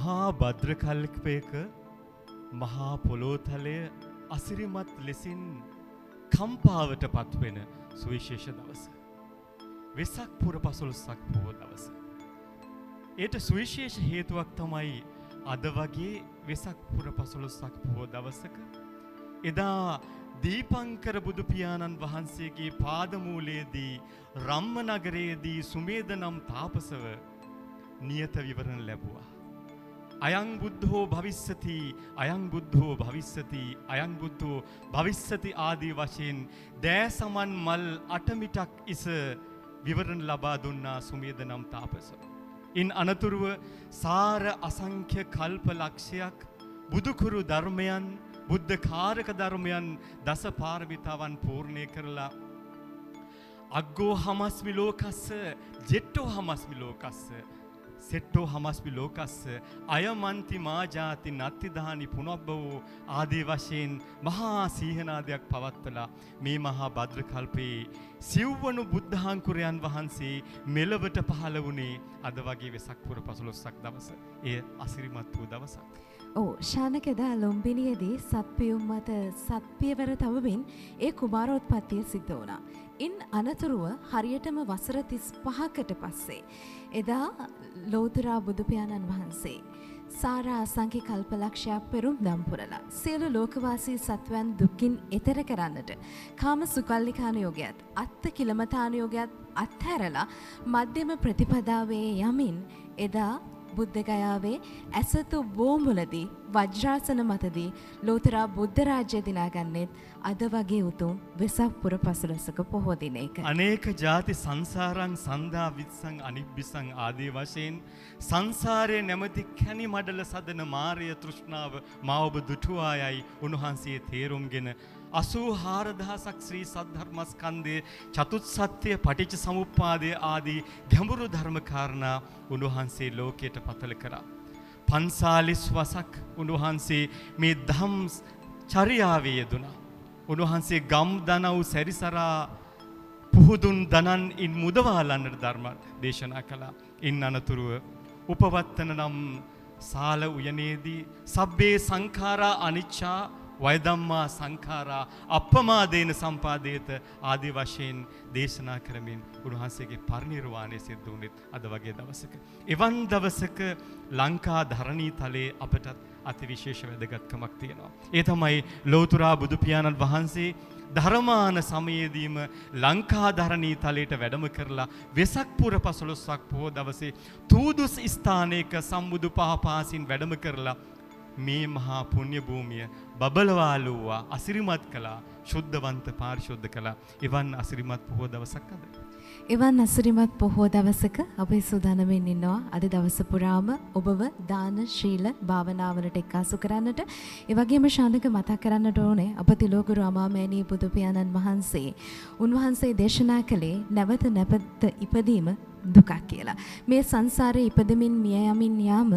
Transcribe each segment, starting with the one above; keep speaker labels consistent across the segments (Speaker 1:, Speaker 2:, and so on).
Speaker 1: මහා භද්‍ර කල්පයක මහා පොළොතලය අසිරිමත් ලෙසින් කම්පාවට පත්වෙන සුවිශේෂ දවස. වෙසක් පුර 15ක් පොහොය දවස. ඒට සුවිශේෂ හේතුවක් තමයි අද වගේ වෙසක් පුර 15ක් පොහොය දවසක එදා දීපංකර බුදු පියාණන් වහන්සේගේ පාදමූලයේදී රම්ම නගරයේදී සුමේද නම් තාපසව නියත විවරණ ලැබුවා. අයං බුද්ධෝ භවිස්සති අයං බුද්ධෝ භවිස්සති අයං බුද්ධෝ භවිස්සති ආදී වශයෙන් දෑ සමන් මල් 8 මිටක් ඉස විවරණ ලබා දුන්නා සුමේද නම් තාපසව. ඉන් අනතුරුව සාර අසංඛ්‍ය කල්ප ලක්ෂයක් බුදුකුරු ධර්මයන් බුද්ධ කාරක ධර්මයන් දස පාරමිතාවන් පූර්ණේ කරලා අග්ගෝ හමස්මි ලෝකස්ස ජෙට්ටෝ හමස්මි ලෝකස්ස සෙට්ටෝ හමස්මි ලෝකස්ස අයමන්ති මාජාති නත්තිදානි පුනබ්බවෝ ආදී වශයෙන් මහා සීහනාදයක් පවත්වලා මේ මහා භද්‍ර කල්පයේ සිව්වනු බුද්ධාංකුරයන් වහන්සේ මෙලවට පහළ වුණේ අද වගේ වෙසක් පුර 15ක් දවස. එය අසිරිමත් වූ දවසක්.
Speaker 2: ශානකෙදා ලොම්බිනියේදී සත්පියුම් මත සත්පියවර තවමින් ඒ කුමාරෝත්පත්තිය සිද්ධ වුණා. ඉන් අනතුරුව හරියටම වසර 35කට පස්සේ එදා ලෝතර බුදු පියාණන් වහන්සේ සාරා අසංඛ්‍ය කල්පලක්ෂයක් පෙරුම් දම් පුරලා සියලු ලෝකවාසී සත්වයන් දුකින් එතර කරන්නට කාම සුකල්ලිකාන යෝගයත් අත්ත කිලමතාන යෝගයත් අත්හැරලා මධ්‍යම ප්‍රතිපදාවේ යමින් එදා බුද්ධ ගයාවේ ඇසතු බෝමුලදී වජ්‍රාසන මතදී ලෝතර බුද්ධ රාජ්‍ය දිනාගන්නෙත් අද වගේ උතුම් වෙසක් පුර 15ක පොහොය දිනයක.
Speaker 1: අනේක ಜಾති සංසාරං සන්දා විස්සං අනිබ්බිසං ආදී වශයෙන් සංසාරයේ නැමැති කැණි මඩල සදන මාර්ය තෘෂ්ණාව මා ඔබ දුටුවායයි උන්වහන්සේ තේරුම්ගෙන 84000ක් ශ්‍රී සද්ධර්මස්කන්ධයේ චතුත්සත්‍ය පටිච්ච සමුප්පාදය ආදී ගැඹුරු ධර්ම කාරණා උන්වහන්සේ ලෝකයට පතල කරා. 45 වසක් උන්වහන්සේ මේ ධම් චර්යාවේ යෙදුණා. උන්වහන්සේ ගම් දනව් සැරිසරා පුහුදුන් දනන් ඉන් මුදවාලන්නට ධර්ම දේශනා කළා. ඉන් අනතුරුව උපවත්තන නම් සාල උයනේදී සබ්බේ සංඛාරා අනිච්චා වයදම්මා සංඛාරා අප්පමාදේන සම්පාදේත ආදී වශයෙන් දේශනා කරමින් උන්වහන්සේගේ පරිනිර්වාණය සිද්ධ වුණේ අද වගේ දවසක. එවන් දවසක ලංකා ධරණී තලයේ අපට අතිවිශේෂ වැදගත්කමක් තියෙනවා. ඒ තමයි ලෝතර බුදු පියාණන් වහන්සේ ධර්මාන සමයේදීම ලංකා ධරණී තලයට වැඩම කරලා වෙසක් පුර 15ක් පොහොය දවසේ තූදුස් ස්ථානයක සම්බුදු පහපාසින් වැඩම කරලා මේ මහා පුණ්‍ය භූමිය බබලවාලුවා අසිරිමත් කළා, ශුද්ධවන්ත පාරිශුද්ධ කළා. එවන් අසිරිමත් පොහොය දවසක් අද.
Speaker 2: එවන් අසිරිමත් පොහොය දවසක අපි සූදානම්ෙන් ඉන්නවා අද දවස පුරාම ඔබව දාන ශීල භාවනාවලට එක්කාසු කරන්නට. ඒ වගේම ශානක මතක් කරන්නට ඕනේ අප තිලෝගුරු අමාමෑණී බුදු පියාණන් වහන්සේ උන්වහන්සේ දේශනා කළේ නැවත නැවත ඉපදීම දුකක් කියලා. මේ සංසාරේ ඉපදෙමින් මිය යමින් යාම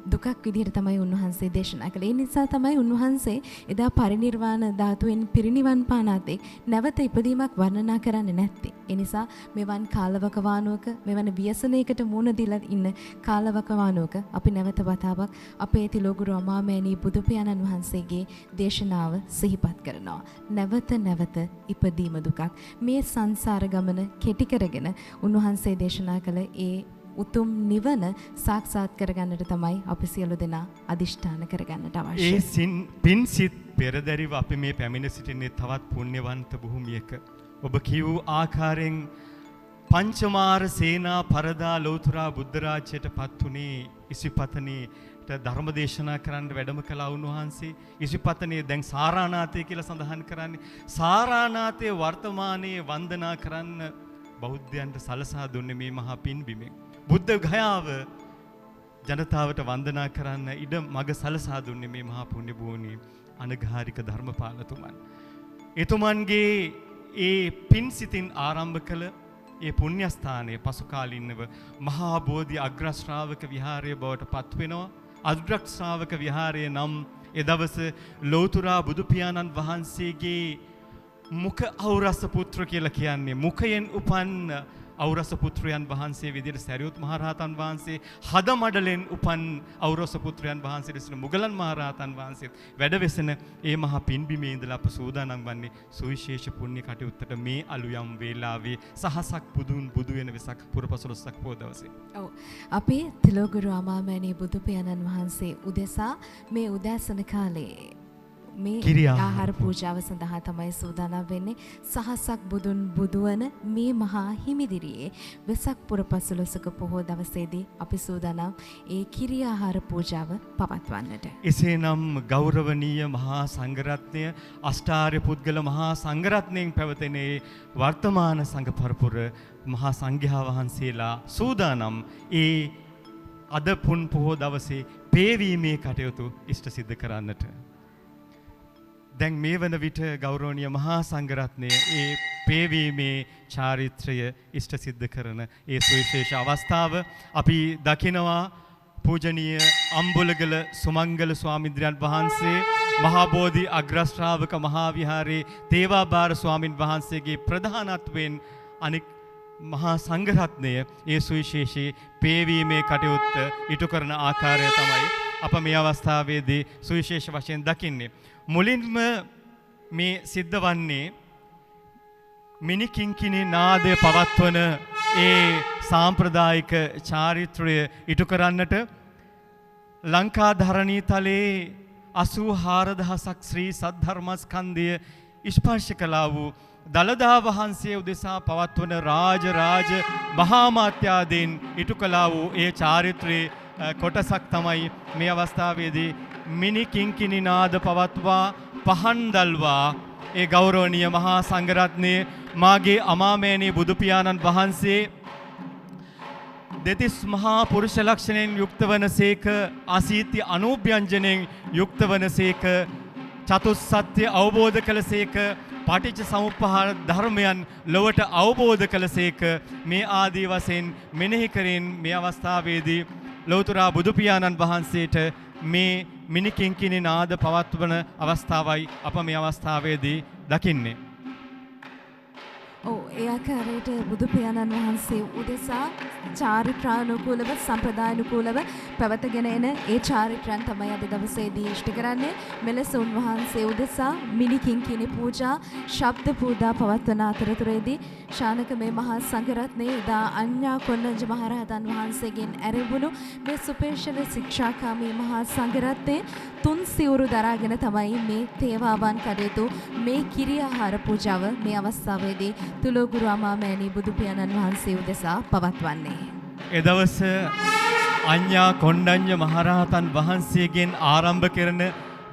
Speaker 2: දුකක් විදිහට තමයි උන්වහන්සේ දේශනා කළේ. ඒ නිසා තමයි උන්වහන්සේ එදා පරිනිර්වාණ ධාතුවෙන් පිරිනිවන් පානාතේ නැවත ඉපදීමක් වර්ණනා කරන්නේ නැත්තේ. ඒ නිසා මෙවන් කාලවකවානුවක මෙවන් ව්‍යසනයකට මුහුණ දීලා ඉන්න කාලවකවානුවක අපි නැවත වතාවක් අපේ තිලෝගුරු අමාමෑණී බුදු පියාණන් වහන්සේගේ දේශනාව සිහිපත් කරනවා. නැවත නැවත ඉපදීම දුකක්. මේ සංසාර ගමන කෙටි කරගෙන උන්වහන්සේ දේශනා කළ ඒ උතුම් නිවන සාක්ෂාත් කරගන්නට තමයි අපි සියලු දෙනා අදිෂ්ඨාන කරගන්නට අවශ්‍ය.
Speaker 1: ඒ පින්සිත පෙරදරිව අපි මේ පැමිණ සිටින්නේ තවත් පුණ්‍යවන්ත භූමියක. ඔබ කියූ ආකාරයෙන් පංචමාර සේනා පරදා ලෝතර බුද්ධ රාජ්‍යයට පත්ුනේ ඉසිපතනේට ධර්ම දේශනා කරන්න වැඩම කළා උන්වහන්සේ. ඉසිපතනේ දැන් සාරානාථය කියලා සඳහන් කරන්නේ. සාරානාථයේ වර්තමානයේ වන්දනා කරන්න බෞද්ධයන්ට සලසා දුන්නේ මේ මහා පින්බිමෙන්. බුද්ධ ගයාව ජනතාවට වන්දනා කරන්න ඉඩ මඟ සලසා දුන්නේ මේ මහා පුණ්‍ය භූමියේ අනගාരിക ධර්මපාලතුමන්. එතුමන්ගේ ඒ පින්සිතින් ආරම්භ කළ ඒ පුණ්‍යස්ථානයේ පසු කාලින්නව මහා බෝධි අග්‍ර ශ්‍රාවක විහාරය බවට පත් වෙනවා. අග්‍ර ශ්‍රාවක විහාරය නම් ඒ දවස ලෝතර බුදු පියාණන් වහන්සේගේ මුඛ ඖරස පුත්‍ර කියලා කියන්නේ මුඛයෙන් උපන් අවරස පුත්‍රයන් වහන්සේ විදිහට සරියුත් මහරහතන් වහන්සේ හදමඩලෙන් උපන් අවරස පුත්‍රයන් වහන්සේ ලෙස මුගලන් මහරහතන් වහන්සේත් වැඩවෙසෙන ඒ මහා පින්බිමේ ඉඳලා අප සූදානම් වන්නේ සුවිශේෂ පුණ්‍ය කටයුත්තට මේ අලුයම් වේලාවේ සහසක් බුදුන් බුදු වෙන වෙසක් පුරපසළොස්වක පොහොය දවසේ.
Speaker 2: ඔව්. අපි තිලෝගුරු අමාමෑණී බුදු පියාණන් වහන්සේ උදෙසා මේ උදෑසන කාලේ මේ ආහාර පූජාව සඳහා තමයි සූදානම් වෙන්නේ. සහසක් බුදුන් බුදුවන මේ මහා හිමිදිරියේ වෙසක් පුර පසළොස්වක පොහොය දවසේදී අපි සූදානම් ඒ කිරි ආහාර පූජාව පවත්වන්නට.
Speaker 1: එසේනම් ගෞරවනීය මහා සංඝරත්නය අෂ්ටාර්ය පුද්ගල මහා සංඝරත්නයෙන් පැවතෙන වර්තමාන සංඝ පරපුර මහා සංඝයා වහන්සේලා සූදානම් ඒ අද පුන් පොහොය දවසේ පේවීමේ කටයුතු ඉෂ්ට සිද්ධ කරන්නට. දැන් මේ වන විට ගෞරවනීය මහා සංඝරත්නය ඒ පේවීමේ චාරිත්‍රය ඉෂ්ට සිද්ධ කරන ඒ සුවිශේෂ අවස්ථාව අපි දකිනවා. පූජනීය අම්බුලගල සුමංගල ස්වාමීන්ද්‍රයන් වහන්සේ මහා බෝධි අග්‍රශ්‍රාවක මහා විහාරයේ තේවාබාර ස්වාමින් වහන්සේගේ ප්‍රධානත්වයෙන් අනික් මහා සංඝරත්නය ඒ සුවිශේෂී පේවීමේ කටයුත්ත ඉටු කරන ආකාරය තමයි අප මේ අවස්ථාවේදී සුවිශේෂ වශයෙන් දකින්නේ. මුලින්ම මේ සිද්ධ වන්නේ මිනිකිංකිණි නාදය පවත්වන ඒ සාම්ප්‍රදායික චාරිත්‍රය ඉටු කරන්නට ලංකා ධරණී තලයේ 84000ක් ශ්‍රී සද්ධර්මස්කන්ධය ස්පර්ශ කළා වූ දළදා වහන්සේ උදෙසා පවත්වන රාජ මහාමාත්‍යාදීන් ඉටු කළා වූ ඒ චාරිත්‍රයේ කොටසක් තමයි මේ අවස්ථාවේදී මිනි කිංකිණි නාද පවත්වා පහන් දල්වා ඒ ගෞරවනීය මහා සංඝරත්නයේ මාගේ අමාමෑණී බුදු පියාණන් වහන්සේ දෙතිස් මහා පුරුෂ ලක්ෂණයෙන් යුක්ත වනසේක අසීති අනුභ්‍යංජනයෙන් යුක්ත වනසේක චතුස්සත්‍ය අවබෝධ කළසේක පටිච්ච සමුප්පාද ධර්මයන් ලොවට අවබෝධ කළසේක මේ ආදී වශයෙන් මෙනෙහි කරමින් මේ අවස්ථාවේදී ලෞතර බුදු පියාණන් වහන්සේට මේ මිනිකිංකිණි නාද පවත්වන අවස්ථාවයි අප මේ අවස්ථාවේදී දකින්නේ.
Speaker 2: ඒ ආකාරයට බුදු පියාණන් වහන්සේ උදෙසා චාරිත්‍රානුකූලව සම්ප්‍රදායානුකූලව පැවතගෙන එන ඒ චාරිත්‍රයන් තමයි අද දවසේදී ඉෂ්ට කරන්නේ. මෙලෙස උන්වහන්සේ උදෙසා මිනි කිංකිණි පූජා, ශබ්ද පූජා පවත්වන අතරතුරේදී ශානක මේ මහා සංඝරත්නයේ දා අඤ්ඤා කොණ්ණඤ්ඤ මහරහතන් වහන්සේගෙන් ඇරඹුණු මේ සුපේශල ශික්ෂාකාමී මහා සංඝරත්නයේ තුන් සිවුරු දරාගෙන තමයි මේ තේවාවන් කටයුතු මේ කිරි ආහාර පූජාව මේ අවස්ථාවේදී තුලෝගුරු අමාමෑණී බුදු පියාණන් වහන්සේ උදෙසා පවත්වන්නේ.
Speaker 1: එදවස අඤ්ඤා කොණ්ඩඤ්ඤ මහරහතන් වහන්සේගෙන් ආරම්භ කරන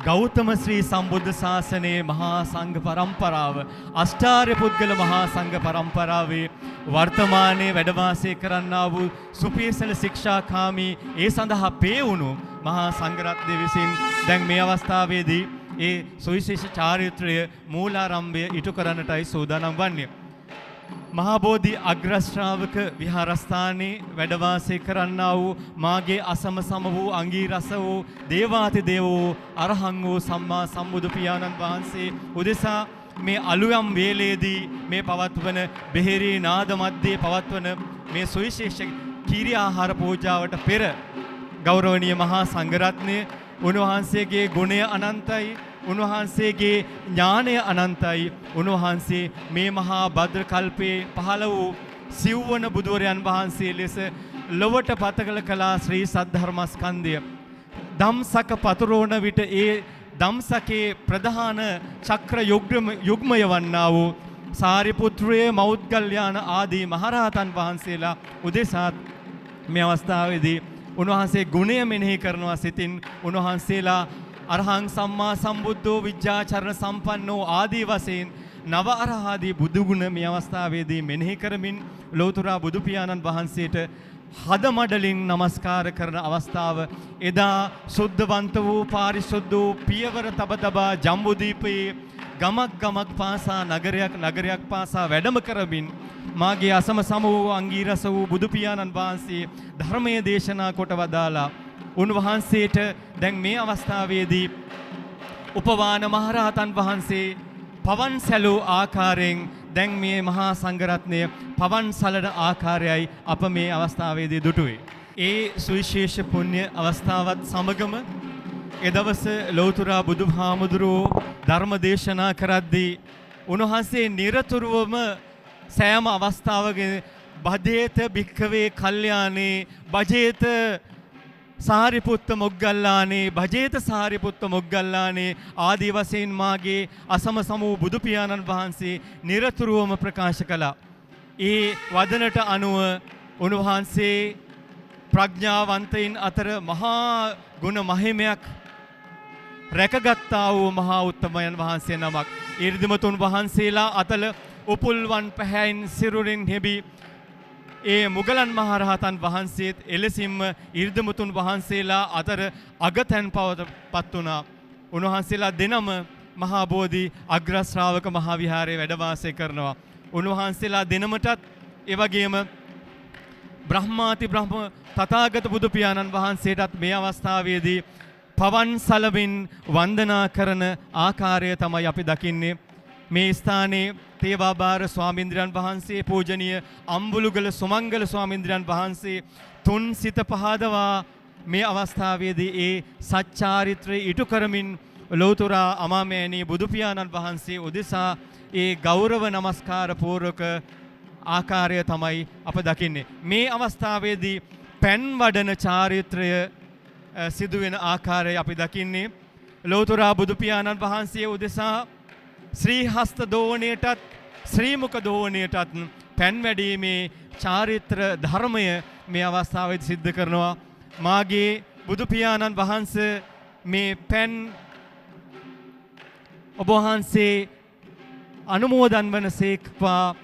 Speaker 1: ගෞතම ශ්‍රී සම්බුද්ධ ශාසනයේ මහා සංඝ පරම්පරාව අෂ්ටාර්ය පුද්ගල මහා සංඝ පරම්පරාවේ වර්තමානයේ වැඩ වාසය කරන්නා වූ සුපීසල ශික්ෂාකාමී ඒ සඳහා පේවුණු මහා සංඝරත්නය විසින් දැන් මේ අවස්ථාවේදී ඒ සුවිශේෂ චාරිත්‍රය මූලාරම්භය ඉටු කරන්නටයි සූදානම් වන්නේ. මහා බෝධි අග්‍රශ්‍රාවක විහාරස්ථානයේ වැඩ වාසය කරන්නා වූ මාගේ අසම සම වූ අංගීරස වූ දේවාති දේව වූ අරහං වූ සම්මා සම්බුදු පියාණන් වහන්සේ උදෙසා මේ අලුයම් වේලේදී මේ පවත්වන බෙහෙරි නාද මැද්දේ පවත්වන මේ සුවිශේෂ කිරි ආහාර පූජාවට පෙර ගෞරවනීය මහා සංඝරත්නය උන්වහන්සේගේ ගුණය අනන්තයි, උන්වහන්සේගේ ඥානය අනන්තයි. උන්වහන්සේ මේ මහා භද්‍ර කල්පයේ පහළ වූ සිව්වන බුදුවරයන් වහන්සේ ලෙස ලොවට පතකල කළා ශ්‍රී සද්ධර්මස්කන්ධය. ධම්සක පතුරවන විට ඒ ධම්සකේ ප්‍රධාන චක්‍ර යුග්මය වන්නා වූ සාරිපුත්‍රයේ මෞද්ගල්‍යාන ආදී මහරහතන් වහන්සේලා උදෙසා මේ අවස්ථාවේදී උන්වහන්සේ ගුණය මෙනෙහි කරනවා සිතින්. උන්වහන්සේලා අරහං සම්මා සම්බුද්ධෝ විජ්ජාචරණ සම්පන්නෝ ආදී වශයෙන් නව අරහාදී බුදු ගුණ මේ අවස්ථාවේදී මෙනෙහි කරමින් ලෞතර බුදු පියාණන් වහන්සේට හදමඩලින් නමස්කාර කරන අවස්ථාව එදා සුද්ධවන්ත වූ පාරිශුද්ධ වූ පියවර තබතබා ජම්බුදීපයේ ගමක් පාසා නගරයක් පාසා වැඩම කරමින් මාගේ අසම සම වූ අංගීරස වූ බුදු පියාණන් වහන්සේ ධර්මයේ දේශනා කොට වදාලා උන්වහන්සේට දැන් මේ අවස්ථාවේදී උපවාන මහරහතන් වහන්සේ පවන් සැලූ ආකාරයෙන් දැන් මේ මහා සංඝරත්නය පවන් සලන ආකාරයයි අප මේ අවස්ථාවේදී දුටුවේ. ඒ සුවිශේෂ පුණ්‍ය අවස්ථාවත් සමගම එදවස ලෞතර බුදුහාමුදුරුවෝ ධර්ම දේශනා කරද්දී උන්වහන්සේ නිරතුරුවම සෑම අවස්ථාවක බදේත භික්ඛවේ කල්යාණේ බජේත සාරිපුත්ත මොග්ගල්ලානේ භජේත සාරිපුත්ත මොග්ගල්ලානේ ආදී වශයෙන් මාගේ අසම සමූ බුදු පියාණන් වහන්සේ නිරතුරුවම ප්‍රකාශ කළා. ඒ වදනට අනුව උන්වහන්සේ ප්‍රඥාවන්තයින් අතර මහා ගුණ මහිමයක් රැකගත්තා වූ මහා උත්තමයන් වහන්සේ නමක්. ඊර්ධිමතුන් වහන්සේලා අතල උපුල්වන් පැහැයින් සිරුරින් හෙබි ඒ මුගලන් මහරහතන් වහන්සේත් එලෙසින්ම ඊර්ධිමතුන් වහන්සේලා අතර අගතැන් පත් වුණා. උන්වහන්සේලා දෙනම මහා බෝධි අග්‍ර ශ්‍රාවක මහා විහාරයේ වැඩ වාසය කරනවා. උන්වහන්සේලා දෙනමටත් ඒ වගේම බ්‍රහ්මාති බ්‍රහ්ම තථාගත බුදු පියාණන් වහන්සේටත් මේ අවස්ථාවේදී පවන් සලමින් වන්දනා කරන ආකාරය තමයි අපි දකින්නේ. මේ ස්ථානයේ තේවාබාර ස්වාමීන්ද්‍රයන් වහන්සේ පූජනීය අම්බුලුගල සුමංගල ස්වාමීන්ද්‍රයන් වහන්සේ තුන් සිත පහදවා මේ අවස්ථාවේදී ඒ සච්චාරිත්‍රය ඉටු කරමින් ලෞතර අමාමෑණී බුදු පියාණන් වහන්සේ උදෙසා ඒ ගෞරව නමස්කාර පූර්වක ආකාරය තමයි අප දකින්නේ. මේ අවස්ථාවේදී පෙන් වඩන චාරිත්‍රය සිදුවෙන ආකාරය අපි දකින්නේ. ලෞතර බුදු පියාණන් වහන්සේ උදෙසා ශ්‍රී හස්ත දෝවණයටත් ශ්‍රී මුඛ දෝවණයටත් පෙන් වැඩීමේ චාරිත්‍ර ධර්මය මේ අවස්ථාවේදී සිද්ධ කරනවා. මාගේ බුදු පියාණන් වහන්සේ මේ පෙන් ඔබ වහන්සේ අනුමෝදන් වන සේක්වා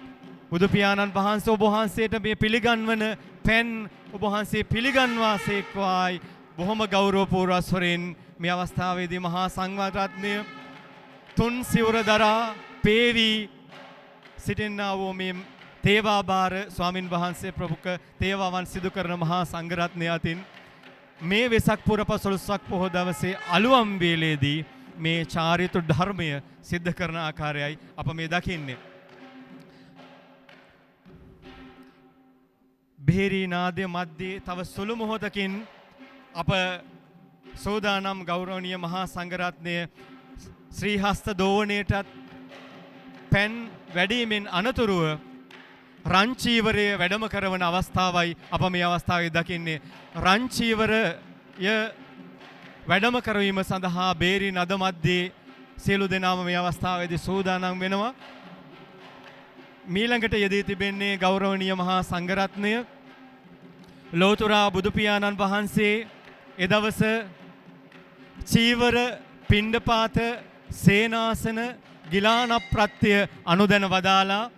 Speaker 1: බුදු පියාණන් වහන්සේ ඔබ වහන්සේට මේ පිළිගන්වන පෙන් ඔබ වහන්සේ පිළිගන්වා සේක්වායි බොහොම ගෞරවපූර්ව ස්වරෙන් මේ අවස්ථාවේදී මහා සංඝරත්නය තුන් සිවුර දරා පේවි සිටින්නා වූ මේ තේවාබාර ස්වාමින් වහන්සේ ප්‍රමුඛ තේවාවන් සිදු කරන මහා සංඝරත්නය අතින් මේ වෙසක් පුර 15ක් පොහොය දවසේ අලුයම් වේලේදී මේ චාරිත්‍ර ධර්මය සිද්ධ කරන ආකාරයයි අප මේ දකින්නේ. බේරී නාදයේ මැද්දේ තව සුළු මොහොතකින් අප සෝදානම් ගෞරවනීය මහා සංඝරත්නය ශ්‍රී හස්ත දෝවණයටත් පෙන් වැඩීමෙන් අනතුරුව රංචීවරය වැඩම කරවන අවස්ථාවයි අප මේ අවස්ථාවේ දකින්නේ. රංචීවරය වැඩම කරවීම සඳහා බේරි නද මැද්දේ සියලු දෙනාම මේ අවස්ථාවේදී සූදානම් වෙනවා. මීළඟට යෙදී තිබෙන්නේ ගෞරවනීය මහා සංඝරත්නය ලෞතර බුදු පියාණන් වහන්සේ එදවස චීවර පිණ්ඩපාත සේනාසන ගිලාන ප්‍රත්‍ය අනුදැන වදාලා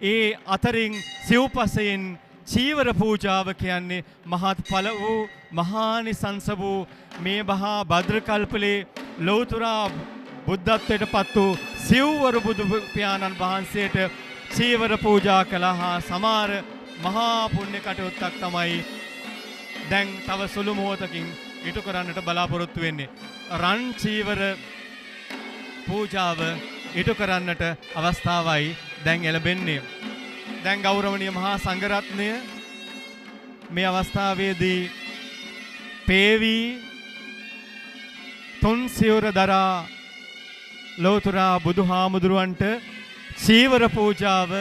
Speaker 1: ඒ අතරින් සිව්පසයෙන් චීවර පූජාව කියන්නේ මහත් ඵල වූ මහානිසංස වූ මේ මහා භද්‍ර කල්පලේ ලෞතර බුද්ධත්වයට පත් වූ සිව්වරු බුදු පියාණන් වහන්සේට චීවර පූජා කළා. සමාර මහා පුණ්‍ය කටයුත්තක් තමයි දැන් තව සුළු මොහොතකින් ඉටු කරන්නට බලාපොරොත්තු වෙන්නේ. රන් චීවර පූජාව ඉටු කරන්නට අවස්ථාවයි දැන් එළඹෙන්නේ. දැන් ගෞරවනීය මහා සංඝරත්නය මේ අවස්ථාවේදී පේවි තුන් සිවුර දරා ලෞතර බුදුහාමුදුරුවන්ට චීවර පූජාව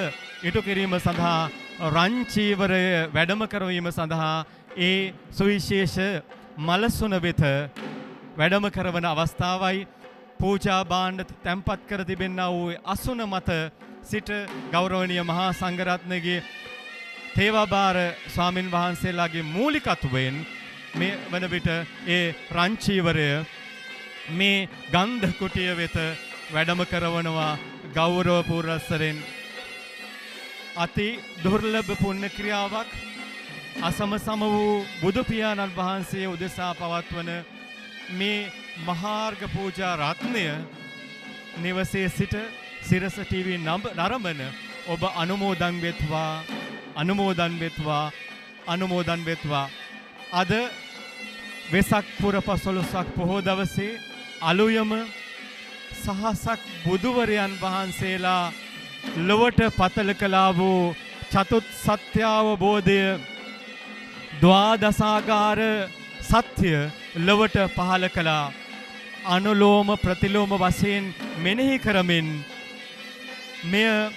Speaker 1: ඉටු කිරීම සඳහා රන් චීවරය වැඩම කරවීම සඳහා ඒ සුවිශේෂ මලසුන වෙත වැඩම කරවන අවස්ථාවයි. පූජා භාණ්ඩ තැන්පත් කර තිබෙනා වූ අසුන මත සිට ගෞරවනීය මහා සංඝරත්නයේ තේවාබාර ස්වාමින් වහන්සේලාගේ මූලිකත්වයෙන් මේ වන විට ඒ රන් චීවරය මේ ගන්ධ කුටිය වෙත වැඩම කරවනවා. ගෞරවපූර්වස්වරෙන් අති දුර්ලභ පුණ්‍ය ක්‍රියාවක් අසම සම වූ බුදු පියාණන් වහන්සේ උදෙසා පවත්වන මේ මහාර්ග පූජා රත්නය නිවසේ සිට සිරස ටීවී නරඹන ඔබ අනුමෝදන් වෙත්වා අනුමෝදන් වෙත්වා අනුමෝදන් වෙත්වා. අද වෙසක් පුර 15ක් පොහොය දවසේ අලුයම සහසක් බුදුවරයන් වහන්සේලා ලොවට පතල කළා වූ චතුත් සත්‍යාවබෝධය ද්වාදසාගාර සත්‍ය ලොවට පහල කළා. අනුලෝම ප්‍රතිලෝම වශයෙන් මෙනෙහි කරමින් මෙය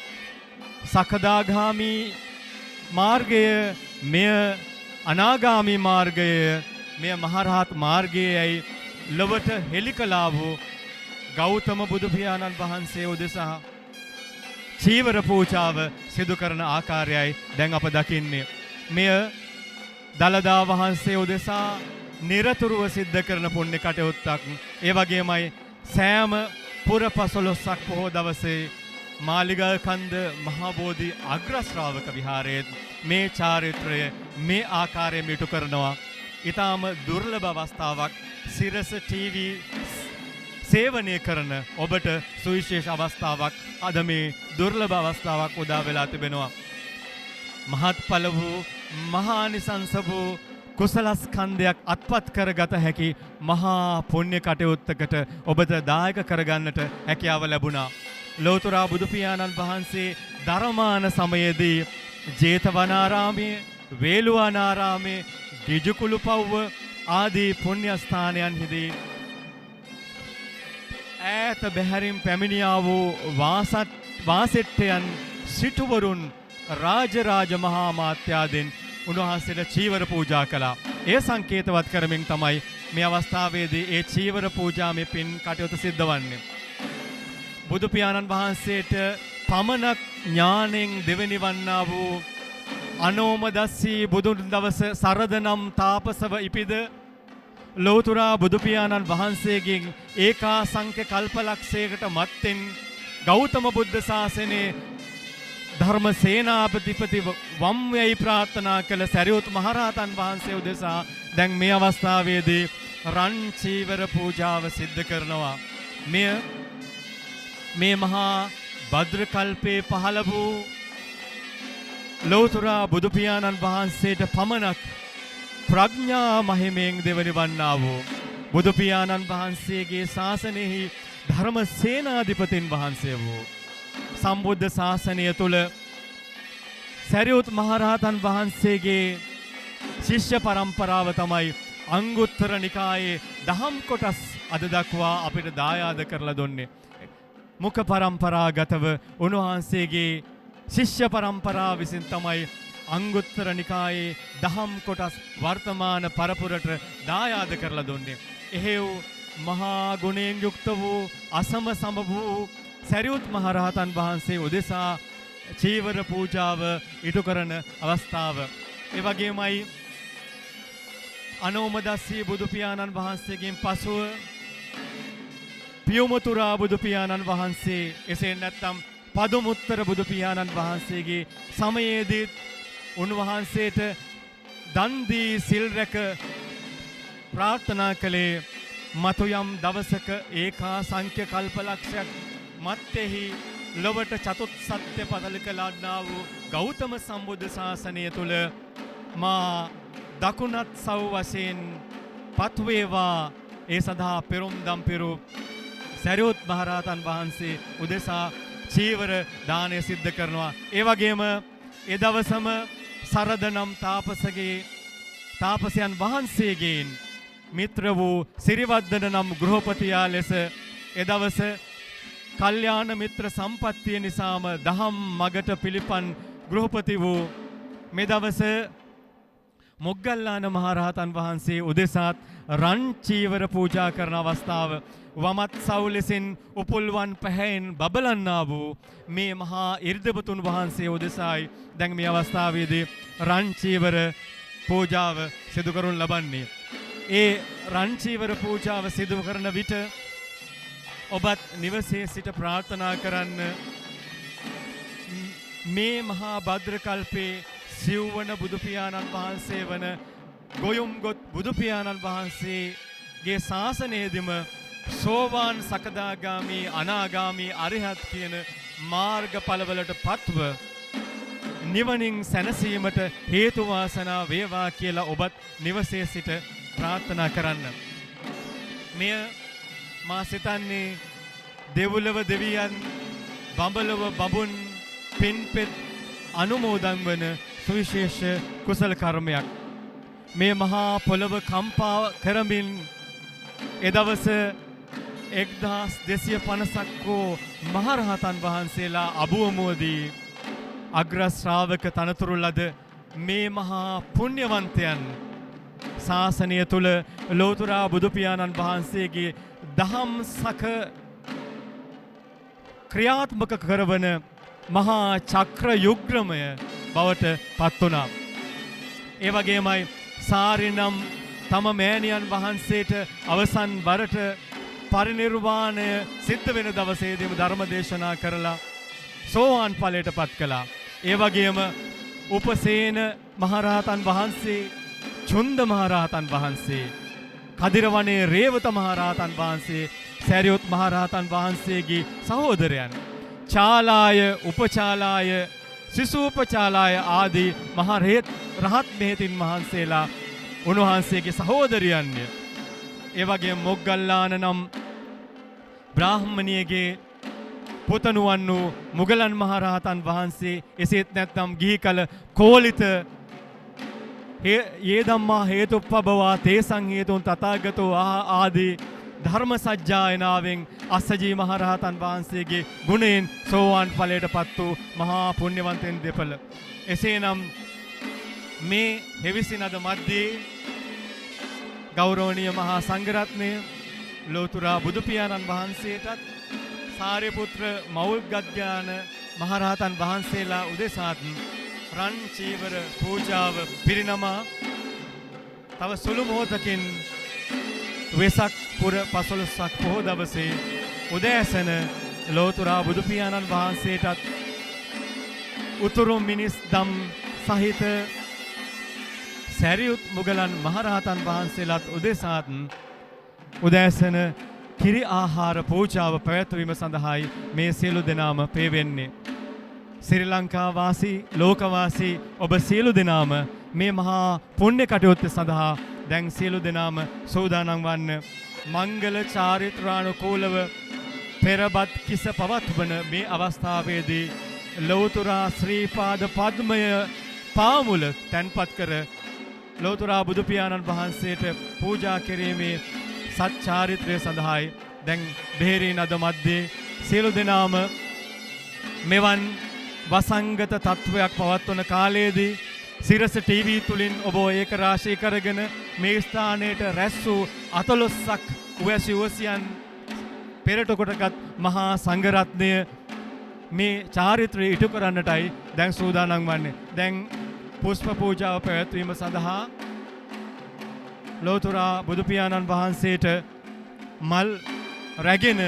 Speaker 1: සකදාගාමි මාර්ගය, මෙය අනාගාමි මාර්ගය, මෙය මහරහත් මාර්ගයයි ලොවට හෙළි කළා වූ ගෞතම බුදු පියාණන් වහන්සේ උදෙසා චීවර පූජාව සිදු කරන ආකාරයයි දැන් අප දකින්නේ. මෙය දළදා වහන්සේ උදෙසා නිරතුරුව සිද්ධ කරන පුණ්‍ය කටයුත්තක්. ඒ වගේමයි සෑම පුර 15ක් පොහෝ දවසේ මාලිගල් කන්ද මහා බෝධි අග්‍ර ශ්‍රාවක විහාරයේ මේ චාරිත්‍රය මේ ආකාරයෙන් ඉටු කරනවා. ඊටාම දුර්ලභ අවස්ථාවක්. සිරස ටීවී සේවනය කරන ඔබට සුවිශේෂ අවස්ථාවක්. අද මේ දුර්ලභ අවස්ථාවක් උදා වෙලා තිබෙනවා. මහත්ඵල වූ මහානිසංස වූ කුසලස්කන්ධයක් අත්පත් කරගත හැකි මහා පුණ්‍ය කටයුත්තකට ඔබට දායක කරගන්නට හැකියාව ලැබුණා. ලෝතර බුදු පියාණන් වහන්සේ ධර්මාන සමයේදී ජේතවනාරාමයේ, වේළුවනාරාමයේ, ගිජුකුළුපව්ව ආදී පුණ්‍ය ස්ථානයන්හිදී ඈත බැහැරින් පැමිණියා වූ වාසෙට්ටයන් සිටුවරුන් රාජරාජ මහා මාත්‍යාදෙන් උන්වහන්සේට චීවර පූජා කළා. ඒ සංකේතවත් කරමින් තමයි මේ අවස්ථාවේදී ඒ චීවර පූජාමේ පින් කටයුතු සිද්ධ වන්නේ. බුදු පියාණන් වහන්සේට පමණක් ඥාණයෙන් දෙවෙනි වන්නා වූ අනෝමදස්සී බුදුන් දවස සරදනම් තාපසව ඉපිද ලෞතර බුදු පියාණන් වහන්සේගෙන් ඒකා සංඛ්‍ය කල්පලක්ෂයකට මත්තෙන් ගෞතම බුද්ධ ශාසනයේ ධර්ම සේනාපතිපති වම්යයි ප්‍රාර්ථනා කළ සරියුත් මහරහතන් වහන්සේ උදෙසා දැන් මේ අවස්ථාවේදී රන් චීවර පූජාව සිද්ධ කරනවා. මේ මහා භද්‍ර කල්පේ පහළ වූ ලෞතර බුදු පියාණන් වහන්සේට පමණක් ප්‍රඥා මහිමෙන් දෙවනි වන්නා වූ බුදු පියාණන් වහන්සේගේ ශාසනයෙහි ධර්ම සේනාධිපතින් වහන්සේ වූ සම්බුද්ධ ශාසනය තුල සරියුත් මහරහතන් වහන්සේගේ ශිෂ්‍ය පරම්පරාව තමයි අංගුත්තර නිකායේ දහම් කොටස් අද දක්වා අපිට දායාද කරලා දුන්නේ. මුඛ පරම්පරාගතව උන්වහන්සේගේ ශිෂ්‍ය පරම්පරාව විසින් තමයි අංගුත්තර නිකායේ දහම් කොටස් වර්තමාන පරපුරට දායාද කරලා දුන්නේ. එහෙව් මහා ගුණයෙන් යුක්ත වූ අසම සම වූ සරියුත් මහරහතන් වහන්සේ උදෙසා චීවර පූජාව ඉටු කරන අවස්ථාව. ඒ වගේමයි අනෝමදස්සී බුදු පියාණන් වහන්සේගෙන් පසුව පියුමතුරා බුදු පියාණන් වහන්සේ, එසේ නැත්නම් පදුමුත්තර බුදු පියාණන් වහන්සේගේ සමයේදී උන්වහන්සේට දන් දී සිල් රැක ප්‍රාර්ථනා කළේ මතු යම් දවසක ඒකා සංඛ්‍ය කල්පලක්ෂයක් මත්තේහි ලොවට චතුත් සත්‍ය පදල කළාන්නා වූ ගෞතම සම්බුද්ධ ශාසනය තුල මා දකුණත් සව් වශයෙන් පත්වේවා. ඒ සඳහා පෙරම් දම් පෙරු සරියුත් මහරහතන් වහන්සේ උදෙසා චීවර දානය සිද්ධ කරනවා. ඒ වගේම ඒ දවසම සරදනම් තාපසයන් වහන්සේගෙන් මිත්‍ර වූ සිරිවර්ධන නම් ගෘහපතියා ලෙස එදවස කල්යාණ මිත්‍ර සම්පත්තිය නිසාම දහම් මගට පිළිපන් ගෘහපති වූ මේ දවස මොග්ගල්ලාන මහරහතන් වහන්සේ උදෙසාත් රන් චීවර පූජා කරන අවස්ථාව. වමත් සව් ලෙසින් උපුල්වන් පැහැයෙන් බබලන්නා වූ මේ මහා ඉර්ධිපතුන් වහන්සේ උදෙසායි දැන් මේ අවස්ථාවේදී රන් චීවර පූජාව සිදු කරනු ලබන්නේ. ඒ රන් චීවර පූජාව සිදු කරන විට ඔබත් නිවසේ සිට ප්‍රාර්ථනා කරන්න මේ මහා භද්‍ර කල්පේ සිව්වන බුදු පියාණන් වහන්සේ වන ගොයුම්ගොත් බුදු පියාණන් වහන්සේගේ ශාසනයේදීම සෝවාන් සකදාගාමි අනාගාමි අරිහත් කියන මාර්ගඵලවලට පත්ව නිවනින් සැනසීමට හේතු වාසනා වේවා කියලා ඔබත් නිවසේ සිට ප්‍රාර්ථනා කරන්න. මෙය මා සිතන්නේ දෙව්ලොව දෙවියන්, බඹලොව බඹුන්, පින්පෙත් අනුමෝදන් වන සුවිශේෂ කුසල කර්මයක්. මේ මහා පොළව කම්පා කරමින් එදවස 1250ක් වූ මහරහතන් වහන්සේලා අබුවමෝදී අග්‍ර ශ්‍රාවක තනතුරු ලද මේ මහා පුණ්‍යවන්තයන් ශාසනය තුල ලෝතර බුදු පියාණන් වහන්සේගේ දහම් සක ක්‍රියාත්මක කරවන මහා චක්‍ර යුග්‍රමය බවට පත් වුණා. ඒ වගේමයි සාරිනම් තම මෑණියන් වහන්සේට අවසන් වරට පරිනිර්වාණය සිද්ධ වෙන දවසේදීම ධර්ම දේශනා කරලා සෝවාන් ඵලයට පත් කළා. ඒ වගේම උපසේන මහරහතන් වහන්සේ, චුන්ද මහරහතන් වහන්සේ, කදිරවනේ රේවත මහරහතන් වහන්සේ, සැරියොත් මහරහතන් වහන්සේගේ සහෝදරයන්, චාලාය, උපචාලාය, සිසූපචාලාය ආදී මහ රහත් මෙහෙතින් වහන්සේලා උන්වහන්සේගේ සහෝදරයන්ය. ඒ වගේම මොග්ගල්ලාන නම් බ්‍රාහ්මණියගේ පුතණුවන් වූ මුගලන් මහරහතන් වහන්සේ, එසේත් නැත්නම් ගිහි කල කෝලිත යේ ධම්මා හේතුප්පබවා තේසං හේතුන් තථාගතෝ ආදී ධර්ම සජ්ජායනාවෙන් අස්සජී මහරහතන් වහන්සේගේ ගුණයෙන් සෝවාන් ඵලයට පත් වූ මහා පුණ්‍යවන්තයන් දෙපළ. එසේනම් මේ හෙවිසිනද මැද්දේ ගෞරවනීය මහා සංඝරත්නය, ලෝතර බුදු පියාණන් වහන්සේටත් සාරිපුත්‍ර මෞල්ගද්ඥාන මහරහතන් වහන්සේලා උදෙසාත් රන් චීවර පූජාව පිරිනමා තව සුළු මොහොතකින් වෙසක් පුර 15ක් පොහොය දවසේ උදෑසන ලෝතර බුදු පියාණන් වහන්සේටත් උතුරු මිනිස් දම් සහිත සැරියුත් මුගලන් මහරහතන් වහන්සේලාත් උදෙසාත් උදෑසන කිරි ආහාර පූජාව පැවැත්වීම සඳහායි මේ සියලු දෙනාම පෙවෙන්නේ. ශ්‍රී ලංකා වාසී, ලෝක වාසී ඔබ සියලු දෙනාම මේ මහා පුණ්‍ය කටයුත්ත සඳහා දැන් සියලු දෙනාම සූදානම් වන්න. මංගල චාරිත්‍රානුකූලව පෙරබත් කිස පවත්වන මේ අවස්ථාවේදී ලෝතර ශ්‍රී පාද පද්මය පාමුල තැන්පත් කර ලෝතර බුදු පියාණන් වහන්සේට පූජා කිරීමේ සත්චාරිත්‍රය සඳහායි දැන් බෙහෙරින් අද මැද්දේ සියලු දෙනාම මෙවන් වසංගත තත්වයක් පවත්වන කාලයේදී සිරස ටීවී තුලින් ඔබ ඒක රාශී කරගෙන මේ ස්ථානයට රැස් වූ 14ක් උවැසි උවැසියන් පෙරට කොටගත් මහා සංඝරත්නය මේ චාරිත්‍රය ඉටු කරන්නටයි දැන් සූදානම් වන්නේ. දැන් පුෂ්ප පූජාව පැවැත්වීම සඳහා ලෝතර බුදු පියාණන් වහන්සේට මල් රැගෙන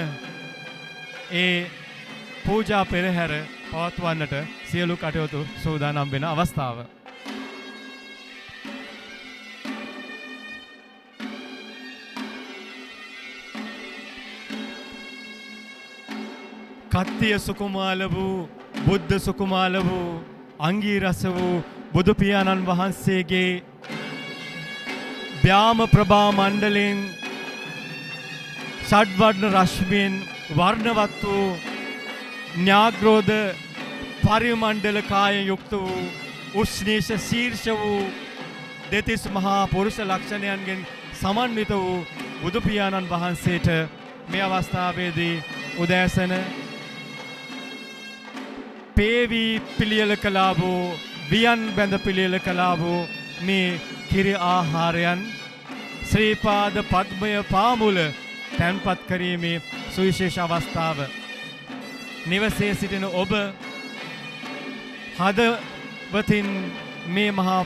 Speaker 1: ඒ පූජා පෙරහැර පවත්වන්නට සියලු කටයුතු සූදානම් වෙන අවස්ථාව. කත්තිය සුකුමාල වූ, බුද්ධ සුකුමාල වූ, අංගීරස වූ බුදු පියාණන් වහන්සේගේ ව්‍යාම ප්‍රභා මණ්ඩලෙන් ෂඩ්වර්ණ රශ්මියෙන් වර්ණවත් වූ න්‍යාග්‍රෝධ පරිමණ්ඩල කාය යුක්ත වූ උෂ්ණීෂ ශීර්ෂ වූ දෙතිස් මහා පුරුෂ ලක්ෂණයන්ගෙන් සමන්විත වූ බුදු පියාණන් වහන්සේට මේ අවස්ථාවේදී උදෑසන පේවී පිළියෙල කළා වූ, වියන් බැඳ පිළියෙල කළා වූ මේ කිරි ආහාරයන් ශ්‍රී පාද පද්මය පාමුල තැන්පත් කිරීමේ සුවිශේෂ අවස්ථාව. නිවසේ සිටින ඔබ හදවතින් මේ මහා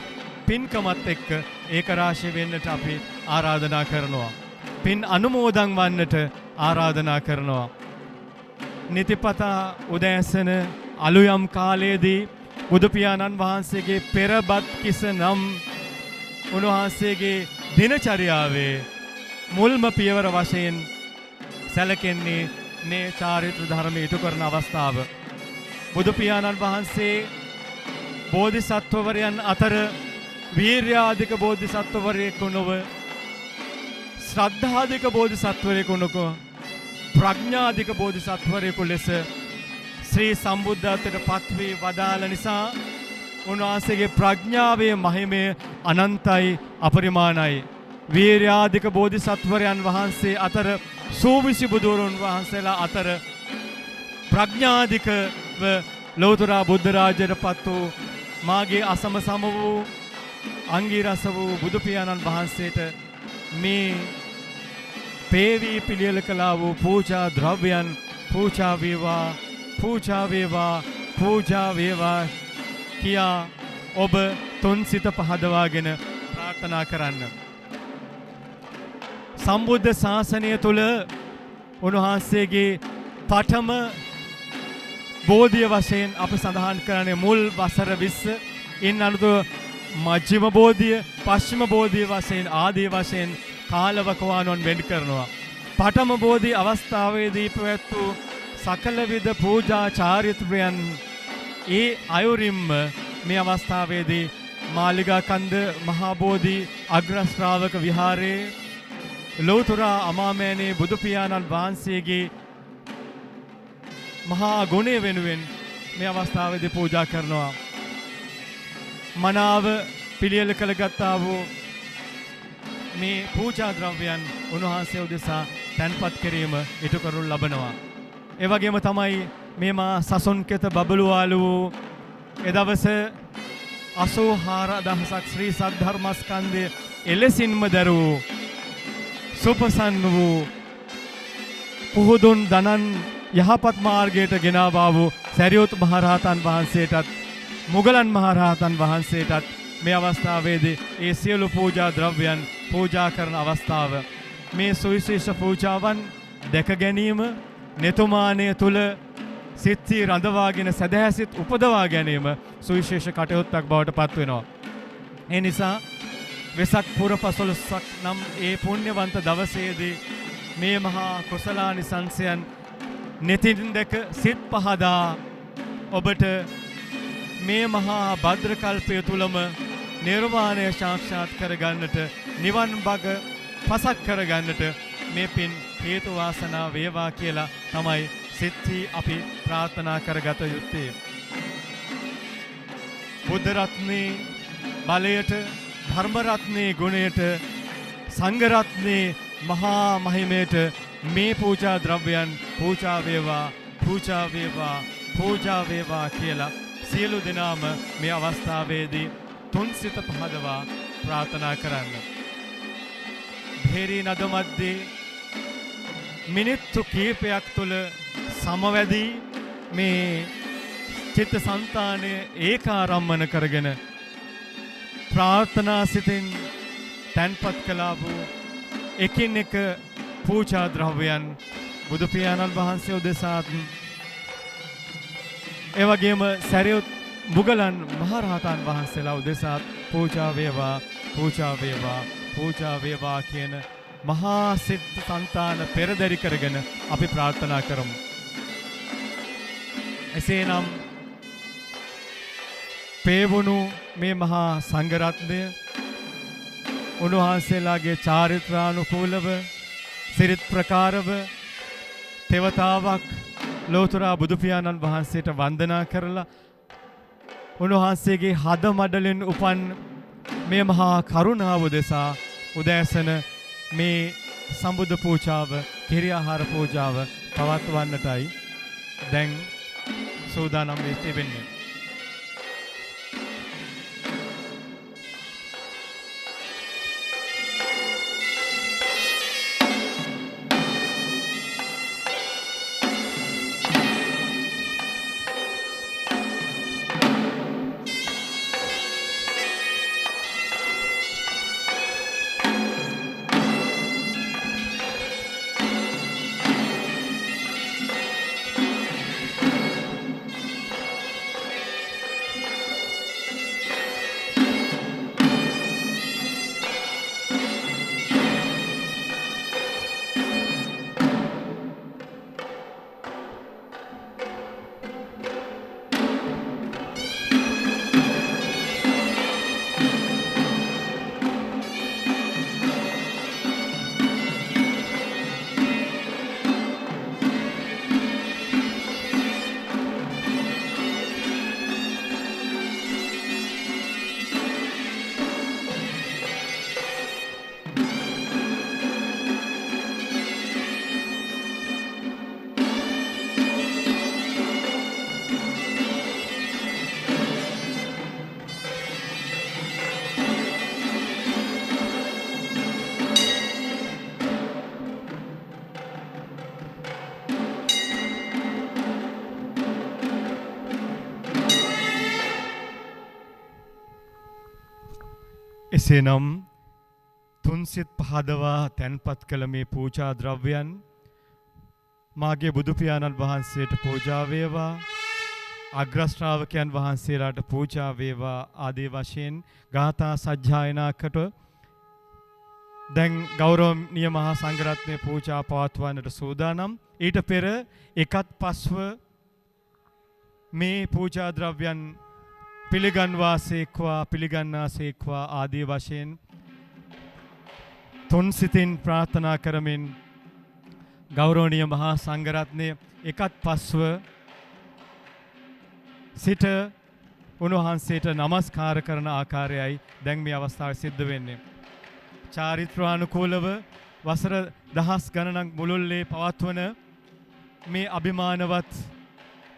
Speaker 1: පින්කමත් එක්ක ඒක රාශී වෙන්නට අපි ආරාධනා කරනවා. පින් අනුමෝදන් වන්නට ආරාධනා කරනවා. නිතිපතා උදෑසන අලුයම් කාලයේදී බුදු පියාණන් වහන්සේගේ පෙරබත් කිස නම් උන්වහන්සේගේ දිනචර්යාවේ මුල්ම පියවර වශයෙන් සැලකෙන්නේ මේ චාරිත්‍ර ධර්ම ඉටු කරන අවස්ථාව. බුදු පියාණන් වහන්සේ බෝධිසත්වවරයන් අතර වීර්යාධික බෝධිසත්වවරයෙකු නොව, ශ්‍රද්ධාධික බෝධිසත්වරයෙකු නොව, ප්‍රඥාධික බෝධිසත්වරයෙකු ලෙස ශ්‍රී සම්බුද්ධත්වයට පත්වී වදාළ නිසා උන්වහන්සේගේ ප්‍රඥාවේ මහිමය අනන්තයි අපරිමාණයි. වීර්යාධික බෝධිසත්වරයන් වහන්සේ අතර සූවිසි බුදුවරුන් වහන්සේලා අතර ප්‍රඥාධිකව ලෞතර බුද්ධ රාජ්‍යයට පත් වූ මාගේ අසම සම වූ අංගීරස වූ බුදු පියාණන් වහන්සේට මේ පේවී පිළියෙල කළා වූ පූජා ද්‍රව්‍යයන් පූජා වේවා පූජා වේවා පූජා වේවා කියා ඔබ තුන් සිත පහදවාගෙන ප්‍රාර්ථනා කරන්න. සම්බුද්ධ ශාසනය තුල උන්වහන්සේගේ පඨම බෝධිය වශයෙන් අපි සඳහන් කරන්නේ මුල් වසර 20 ඉන් අනුතුව මජ්ක්‍ධිම බෝධිය පශ්චිම බෝධිය වශයෙන් ආදී වශයෙන් කාලවකවානුවන් වෙන් කරනවා. පඨම බෝධි අවස්ථාවේදී පැවැත් වූ සකල විද පූජා චාරිත්‍රයන් ඒ අයුරින්ම මේ අවස්ථාවේදී මාලිගා කන්ද මහා බෝධි අග්‍ර ශ්‍රාවක විහාරයේ ලෞතර අමාමෑණී බුදු පියාණන් වහන්සේගේ මහා ගුණය වෙනුවෙන් මේ අවස්ථාවේදී පූජා කරනවා. මනාව පිළියෙල කළගත්තා වූ මේ පූජා ද්‍රව්‍යයන් උන්වහන්සේ උදෙසා තැන්පත් කිරීම ඉටු කරනු ලබනවා. ඒ වගේම තමයි මේ මා සසුන් කෙත බබළුවාලු වූ එදවස 84000ක් ශ්‍රී සද්ධර්මස්කන්ධය එලෙසින්ම දරූ සුපසන්න වූ පුහුදුන් දනන් යහපත් මාර්ගයට ගෙනාවා වූ සරියුත් මහරහතන් වහන්සේටත් මුගලන් මහරහතන් වහන්සේටත් මේ අවස්ථාවේදී ඒ සියලු පූජා ද්‍රව්‍යයන් පූජා කරන අවස්ථාව මේ සුවිශේෂ පූජාවන් දැක ගැනීම netumaanය තුල සිත්ති රඳවාගෙන සදහැසිත උපදවා ගැනීම සුවිශේෂ කටයුත්තක් බවට පත් වෙනවා. ඒ නිසා වෙසක් පුර 15ක් නම් ඒ පුණ්‍යවන්ත දවසේදී මේ මහා කුසලානිසංසයන් netin දෙක සිත් පහදා ඔබට මේ මහා භද්‍ර කල්පය තුලම නිර්වාණය සාක්ෂාත් කරගන්නට නිවන් බග පසක් කරගන්නට මේ පින් හේතු වාසනා වේවා කියලා තමයි සිත්ති අපි ප්‍රාර්ථනා කරගත යුත්තේ. බුද්ධ රත්නේ බලයට ධර්ම රත්නේ ගුණයට සංඝ රත්නේ මහා මහිමයට මේ පූජා ද්‍රව්‍යයන් පූජා වේවා පූජා වේවා පූජා වේවා කියලා සියලු දෙනාම මේ අවස්ථාවේදී තුන් සිත පහදවා ප්‍රාර්ථනා කරන්න. භේරී නද මැද්දේ මිනිත්තු කීපයක් තුල සමවැදී මේ චිත්ත සංතානය ඒකාරම්මන කරගෙන ප්‍රාර්ථනා සිතින් තැන්පත් කළා වූ එකින් එක පූජා ද්‍රව්‍යයන් බුදු පියාණන් වහන්සේ උදෙසාත් ඒ වගේම සරියුත් මුගලන් මහරහතන් වහන්සේලා උදෙසාත් පූජා වේවා පූජා වේවා පූජා වේවා කියන මහා සිත් සංතාන පෙරදරි කරගෙන අපි ප්‍රාර්ථනා කරමු. එසේනම් පේවුණු මේ මහා සංඝ රත්නය උන්වහන්සේලාගේ චාරිත්‍රානුකූලව සිරිත් ප්‍රකාරව තෙවතාවක් ලෞතර බුදු පියාණන් වහන්සේට වන්දනා කරලා උන්වහන්සේගේ හද මඩලෙන් උපන් මේ මහා කරුණාව දෙසා උදෑසන මේ සම්බුද්ධ පූජාව කිරියාහාර පූජාව පවත්වන්නටයි දැන් සූදානම් වෙන්නේ. එසේනම් තුන්සිත් පහදවා තැන්පත් කළ මේ පූජා ද්‍රව්‍යයන් මාගේ බුදු පියාණන් වහන්සේට පූජා වේවා, අග්‍රශ්‍රාවකයන් වහන්සේලාට පූජා වේවා ආදී වශයෙන් ගාථා සජ්ජායනාකට දැන් ගෞරවනීය මහා සංඝරත්නයේ පූජා පවත්වන්නට සූදානම්. ඊට පෙර එකත් පස්ව මේ පූජා ද්‍රව්‍යයන් පිළිගන්වාසේක්වා පිළිගන්නාසේක්වා ආදී වශයෙන් තුන් සිතින් ප්‍රාර්ථනා කරමින් ගෞරවනීය මහා සංඝරත්නය එකත් පස්ව සිට උන්වහන්සේට නමස්කාර කරන ආකාරයයි දැන් මේ අවස්ථාවේ සිද්ධ වෙන්නේ. චාරිත්‍රානුකූලව වසර දහස් ගණනක් මුළුල්ලේ පවත්වන මේ අභිමානවත්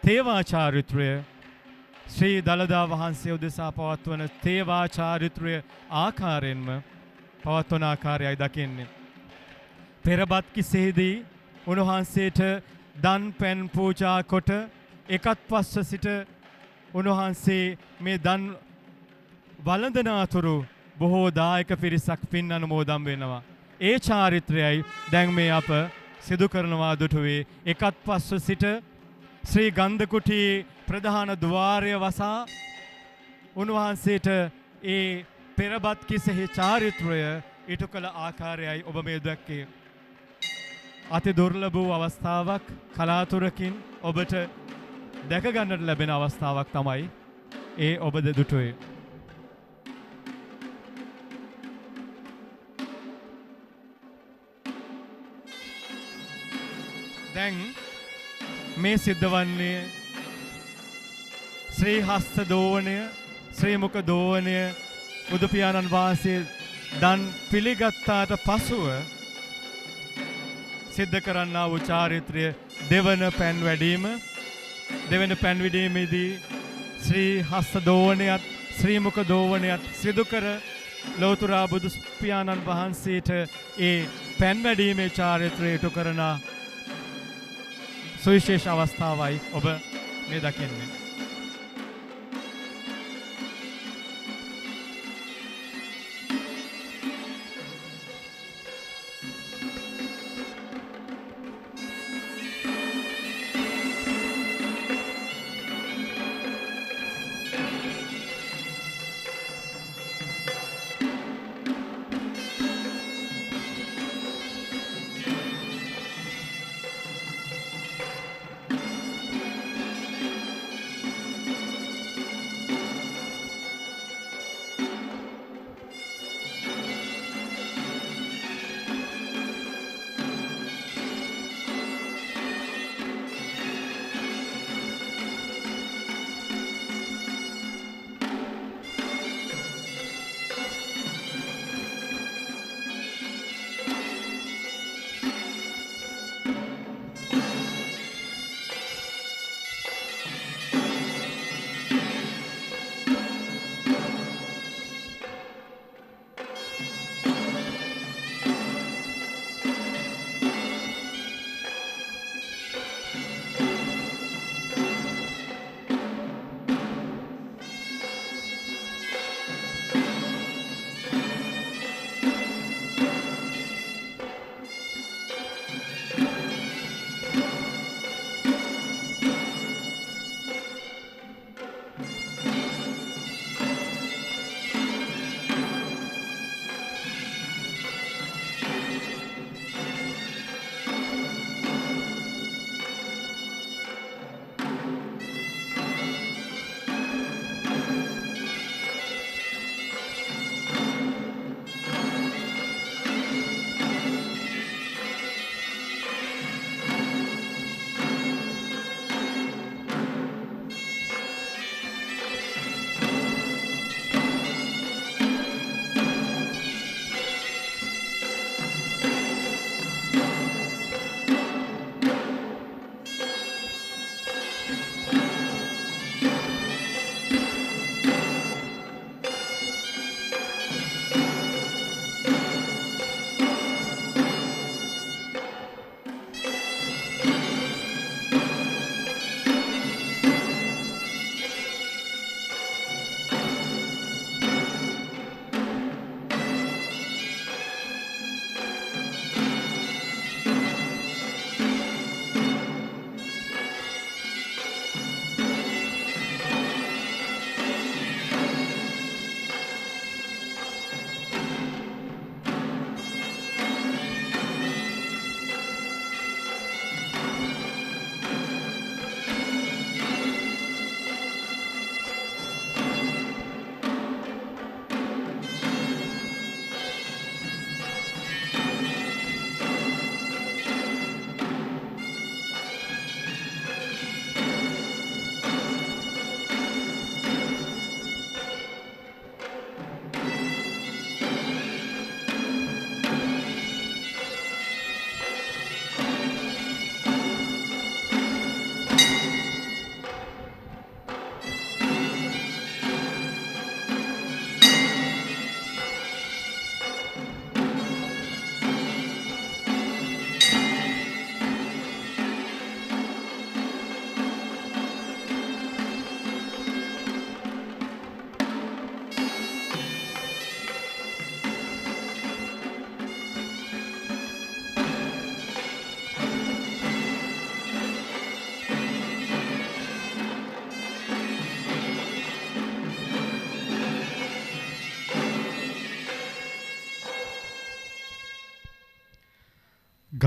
Speaker 1: තේවා චාරිත්‍රය ශ්‍රී දළදා වහන්සේ උදෙසා පවත්වන තේවා චාරිත්‍රය ආකාරයෙන්ම පවත්වන ආකාරයයි දකින්නේ. පෙරබත් කිසෙහිදී උන්වහන්සේට දන් පැන් පූජා කොට එකත් පස්ව සිට උන්වහන්සේ මේ දන් වළඳන අතුරු බොහෝ දායක පිරිසක් පින් අනුමෝදන් වෙනවා. ඒ චාරිත්‍රයයි දැන් මේ අප සිදු කරනවා දුටුවේ. එකත් පස්ව සිට ශ්‍රී ගන්ධකුටියේ ප්‍රධාන ద్వාරය වසා උන්වහන්සේට ඒ පෙරබත් කිසෙහි චාරිත්‍රය ඉටු කළ ආකාරයයි ඔබ මේ දැක්කේ. අති දුර්ලභ වූ අවස්ථාවක්, කලාතුරකින් ඔබට දැක ගන්නට ලැබෙන අවස්ථාවක් තමයි ඒ ඔබ දුටුවේ. දැන් මේ සිද්ධ වන්නේ ශ්‍රී හස්ත දෝවනය, ශ්‍රී මුඛ දෝවනය බුදු පියාණන් වහන්සේ දන් පිළිගත්තාට පසුව සිද්ධ කරන්නා වූ චාරිත්‍රය දෙවන පැන් වැඩීම. දෙවන පැන් වැඩීමේදී ශ්‍රී හස්ත දෝවනයත් ශ්‍රී මුඛ දෝවනයත් සිදු කර ලෞතර බුදු පියාණන් වහන්සේට ඒ පැන් වැඩීමේ චාරිත්‍රය ඉටු කරන සුවිශේෂ අවස්ථාවයි ඔබ මේ දකින්නේ.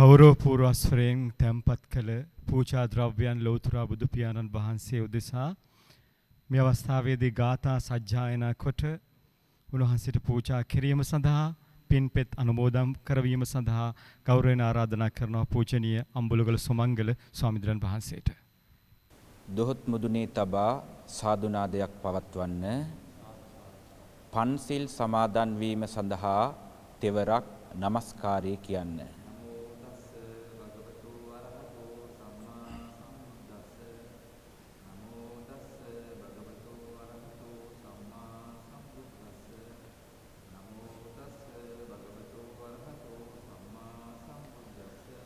Speaker 1: ගෞරවපූර්ව ස්වරයෙන් තැන්පත් කළ පූජා ද්‍රව්‍යයන් ලෞතර බුදු පියාණන් වහන්සේ උදෙසා මේ අවස්ථාවේදී ගාථා සජ්ජායනා කොට උන්වහන්සේට පූජා කිරීම සඳහා පින්පෙත් අනුමෝදන් කරවීම සඳහා ගෞරවයෙන් ආරාධනා කරනවා පූජනීය අම්බුලගල සුමංගල ස්වාමීන් වහන්සේට.
Speaker 3: දොහොත් මුදුනේ තබා සාදුනාදයක් පවත්වන්න. පන්සිල් සමාදන් වීම සඳහා තෙවරක් নমස්කාරය කියන්න.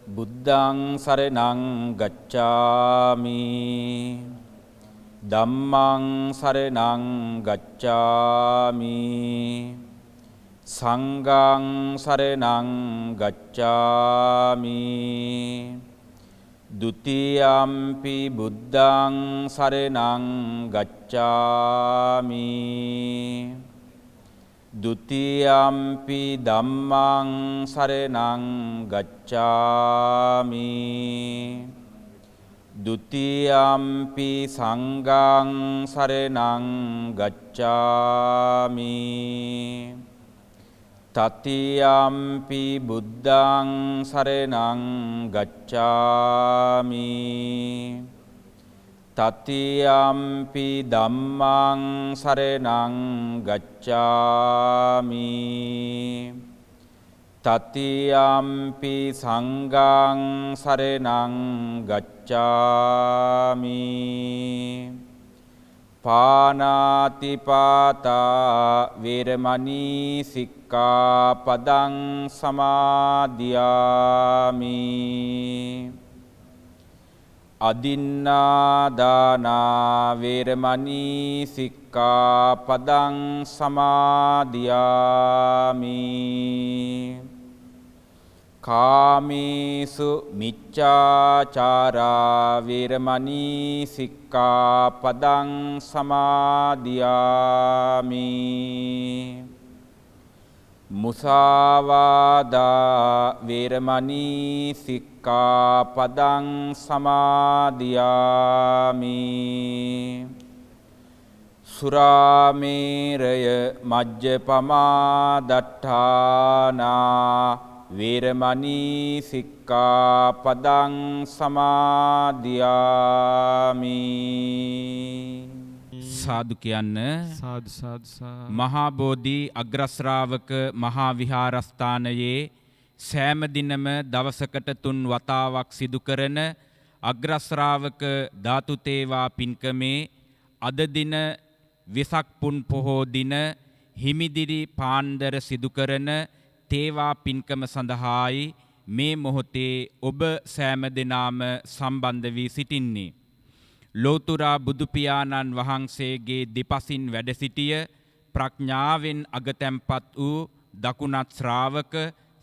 Speaker 3: බුද්ධං සරණං ගච්ඡාමි ධම්මං සරණං ගච්ඡාමි සංඝං සරණං ගච්ඡාමි ဒုတိယံ පි බුද්ධං සරණං ගච්ඡාමි ဒုတိယံ පි ධම්මං සරණං ගච්ඡාමි ဒုတိယံ පි සංඝං සරණං ගච්ඡාමි တတိယံ පි බුද්ධං සරණං ගච්ඡාමි တတိယံ පි ධම්මං සරණං ගච්ඡාමි တတိယံ පි සංඝං සරණං ගච්ඡාමි පානාති පාතා වේරමණී සික්ඛාපදං සමාදියාමි අදින්නාදානා වේරමණී සික්ඛාපදං සමාදියාමි කාමේසු මිච්ඡාචාරා වේරමණී සික්ඛාපදං සමාදියාමි මුසාවාදා වේරමණී සික්ඛාපදං සමාදියාමි සුරාමේරය මජ්ජපමා දට්ඨානා වේරමණී සික්ඛාපදං සමාදියාමි සාදු කියන්න.
Speaker 1: සාදු සාදු
Speaker 3: මහා බෝධි අග්‍රශ්‍රාවක මහා විහාරස්ථානයේ සෑම දිනම දවසකට 3 වතාවක් සිදු කරන අග්‍රශ්‍රාවක ධාතු තේවා පින්කමේ අද දින වෙසක් පුන් පොහෝ දින හිමිදිරි පාන්දර සිදු කරන තේවා පින්කම සඳහායි මේ මොහොතේ ඔබ සෑම දෙනාම සම්බන්ධ වී සිටින්නේ. ලෝතුරා බුදු පියාණන් වහන්සේගේ දෙපසින් වැඩ සිටිය ප්‍රඥාවෙන් අගතැම්පත් වූ දකුණත් ශ්‍රාවක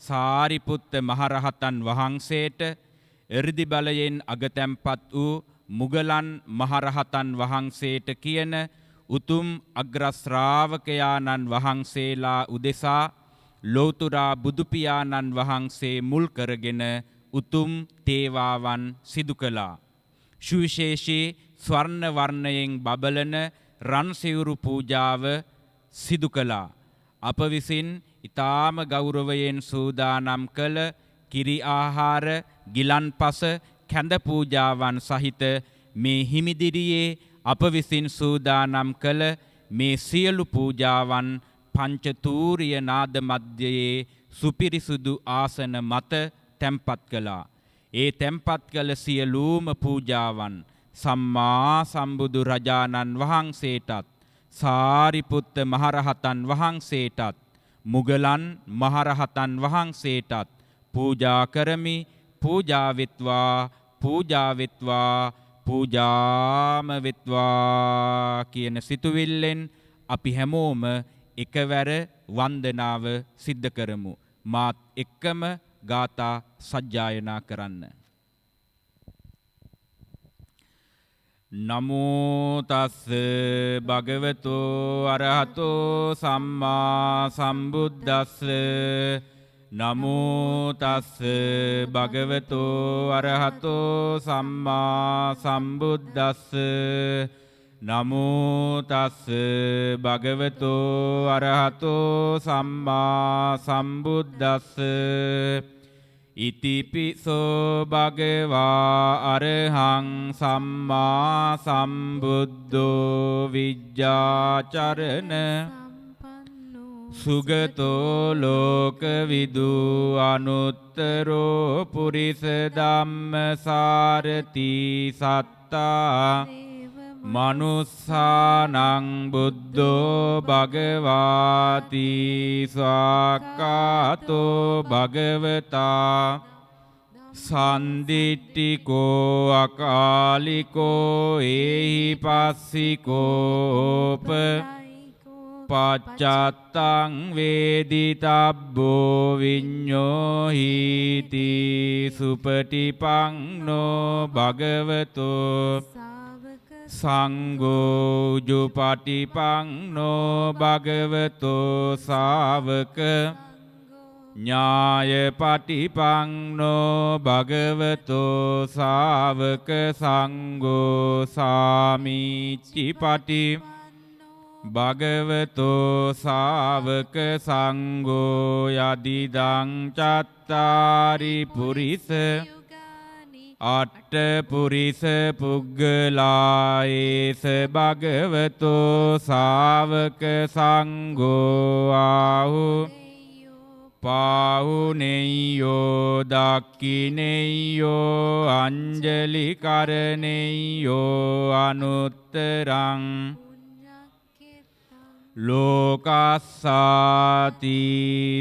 Speaker 3: සාරිපුත්ත මහරහතන් වහන්සේට එර්දි බලයෙන් අගතැම්පත් වූ මුගලන් මහරහතන් වහන්සේට කියන උතුම් අග්‍ර ශ්‍රාවකයාණන් වහන්සේලා උදෙසා ලෝතුරා බුදු පියාණන් වහන්සේ මුල් කරගෙන උතුම් තේවාවන් සිදු කළා. සුවිශේෂී ස්වර්ණ වර්ණයෙන් බබලන රන් සිවුරු පූජාව සිදු කළා. අප විසින් ඊටාම ගෞරවයෙන් සූදානම් කළ කිරි ආහාර, ගිලන්පස, කැඳ පූජාවන් සහිත මේ හිමිදිරියේ අප විසින් සූදානම් කළ මේ සියලු පූජාවන් පංචතූරිය නාද මධ්‍යයේ සුපිරිසුදු ආසන මත තැන්පත් කළා. ඒ තැන්පත් කළ සියලුම පූජාවන් සම්මා සම්බුදු රජාණන් වහන්සේටත් සාරිපුත්ත මහරහතන් වහන්සේටත් මුගලන් මහරහතන් වහන්සේටත් පූජා කරමි. පූජා වෙත්වා පූජා වෙත්වා පූජාම වෙත්වා කියන සිතුවිල්ලෙන් අපි හැමෝම එකවර වන්දනාව සිද්ධ කරමු. මාත් එක්කම ගාථා සජ්ජායනා කරන්න. නමෝ තස්ස භගවතෝ අරහතෝ සම්මා සම්බුද්දස්ස නමෝ තස්ස භගවතෝ අරහතෝ සම්මා සම්බුද්දස්ස නමෝ තස්ස භගවතෝ අරහතෝ සම්මා සම්බුද්දස්ස ඉතිපිසෝ භගවා අරහං සම්මා සම්බුද්ධෝ විජ්ජාචරණ සුගතෝ ලෝකවිදු අනුත්තරෝ පුරිස ධම්මසාරති සත්තා මනුස්සානං බුද්ධෝ භගවාති ස්වාක්ඛාතෝ භගවතා සන්දිට්ඨිකෝ අකාලිකෝ ඒහි පස්සිකෝප පච්චත්තං වේදිතබ්බෝ විඤ්ඤෝ හීති සුපටිපන්නෝ භගවතෝ සංඝෝ ජුපටිපන්නෝ භගවතෝ ශාවක ඥායපටිපන්නෝ භගවතෝ ශාවක සංඝෝ සාමිච්චිපටි භගවතෝ ශාවක සංඝෝ යදිදං චත්තාරි පුරිස අට්ඨ පුරිස පුග්ගලායේස භගවතෝ ශාවක සංඝෝ ආහු පාහුනෙය්‍යෝ දක්ඛිනෙය්‍යෝ අංජලි කරනෙය්‍යෝ අනුත්තරං ලෝකස්සාති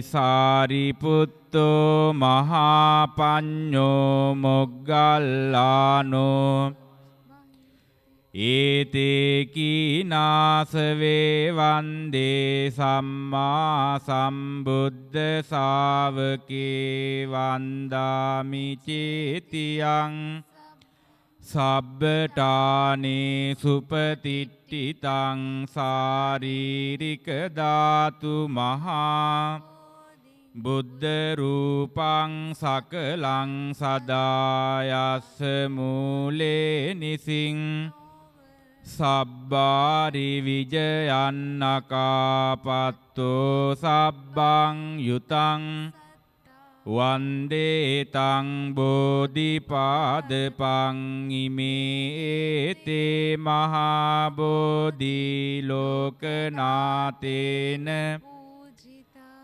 Speaker 3: සාරිපුත්තෝ මහා පඤ්ඤෝ මොග්ගල්ලානෝ ඒතේ කීනාස වේ වන්දේ සම්මා සම්බුද්ධ ශාවකේ වන්දාමි චේතියං සබ්බඨානේ සුපතිට්ඨිතං සාරීරික ධාතු මහා බුද්ධ රූපං සකලං සදායස්ස මූලේ නිසින් සබ්බාරි විජයන්නකාපත්තෝ සබ්බං යුතං වන්දේ තං බෝධිපාදපං ඉමේතේ මහා බෝධි ලෝකනාතේන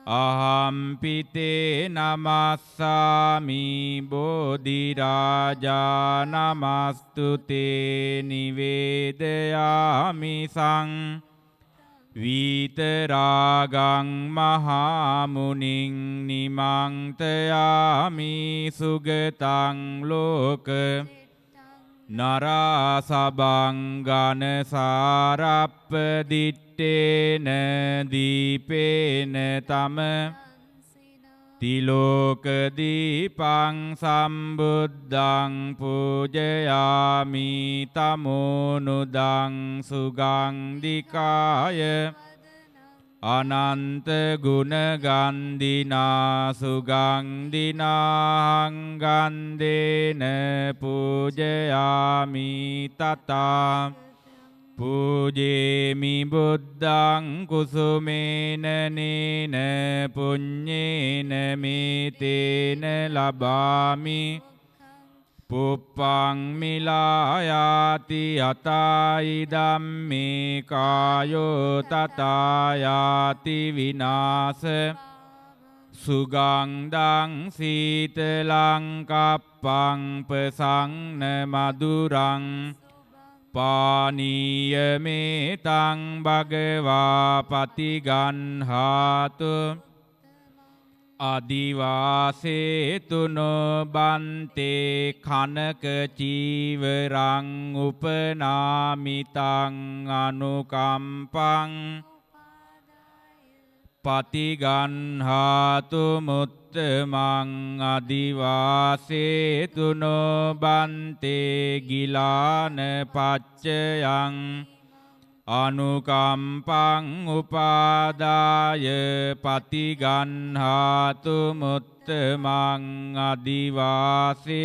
Speaker 3: අහම්පිතේ නමස්සාමි බෝධි රාජා නමස්තුතේ නිවේදයාමි සං විතරාගං මහා මුනිං නිමන්තයාමි සුගතං ලෝක නරාසබං ගන සාරප්ප දිත්තේන දීපේන තම තිලෝක දීපං සම්බුද්ධං පූජයාමි තමෝනුදං සුගන්ධිකාය අනන්ත ගුණ ගන්ධිනා සුගන්ධිනාං ගන්ධේන පූජයාමි තථා පූජේමි බුද්ධං කුසුමේන නේන පුඤ්ඤේන මේතේන ලබාමි පුප්පං මිලායාති යතයි ධම්මේ කායෝ තථායාති විනාශ සුගන්ධං සීතලං කප්පං පසංන මధుරං පානීයමේතං භගවා පතිගන්හාතු අදිවාසේතුනෝ බන්තේ කනක චීවරං උපනාමිතං අනුකම්පං පතිගන්හාතු මුත්තමං අදිවාසේතුනෝ බන්තේ ගිලාන පච්චයං අනුකම්පං උපාදාය පතිගන්හාතු මුත්තමං අදිවාසේතුනෝ